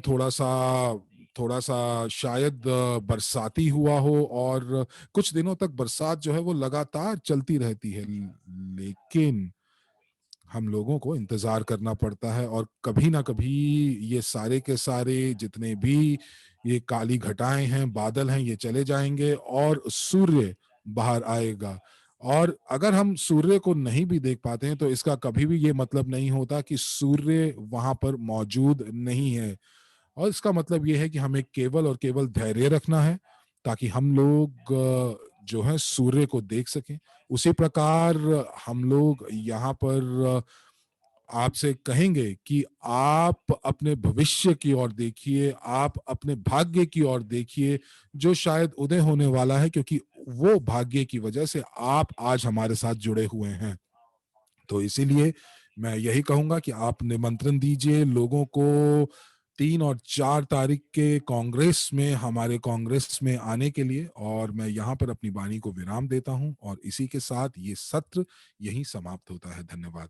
थोड़ा-सा शायद बरसाती हुआ हो, और कुछ दिनों तक बरसात जो है वो लगातार चलती रहती है। लेकिन हम लोगों को इंतज़ार करना पड़ता है, और कभी ना कभी ये सारे के सारे जितने भी ये काली घटाएँ हैं, बादल हैं, ये चले जाएँगे और सूर्य बाहर आएगा। और अगर हम सूर्य को नहीं भी देख पाते हैं, तो इसका कभी भी ये मतलब नहीं होता कि सूर्य वहाँ पर मौजूद नहीं है। और इसका मतलब ये है कि हमें केवल और केवल धैर्य रखना है, ताकि हम लोग जो है सूर्य को देख सकें। उसी प्रकार हम लोग यहाँ पर आपसे कहेंगे कि आप अपने भविष्य की ओर देखिए, आप अपने भाग्य की ओर देखिए, जो शायद उदय होने वाला है, क्योंकि वो भाग्य की वजह से आप आज हमारे साथ जुड़े हुए हैं। तो इसीलिए मैं यही कहूंगा कि आप निमंत्रण दीजिए लोगों को 3 और 4 तारीख के कांग्रेस में, हमारे कांग्रेस में आने के लिए। और मैं यहाँ पर अपनी वाणी को विराम देता हूँ, और इसी के साथ ये सत्र यहीं समाप्त होता है। धन्यवाद।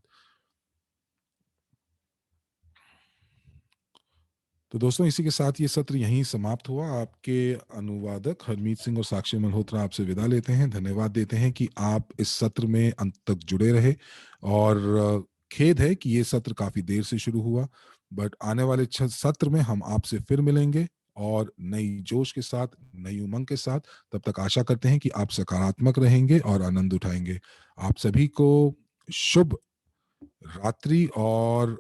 तो दोस्तों, इसी के साथ ये सत्र यहीं समाप्त हुआ। आपके अनुवादक हरमीत सिंह और साक्षी मल्होत्रा आपसे विदा लेते हैं। धन्यवाद देते हैं कि आप इस सत्र में अंत तक जुड़े रहे, और खेद है कि ये सत्र काफी देर से शुरू हुआ, बट आने वाले सत्र में हम आपसे फिर मिलेंगे, और नई जोश के साथ, नई उमंग के साथ। तब तक आशा करते हैं कि आप सकारात्मक रहेंगे और आनंद उठाएंगे। आप सभी को शुभ रात्रि, और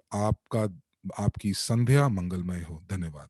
आपकी संध्या मंगलमय हो। धन्यवाद।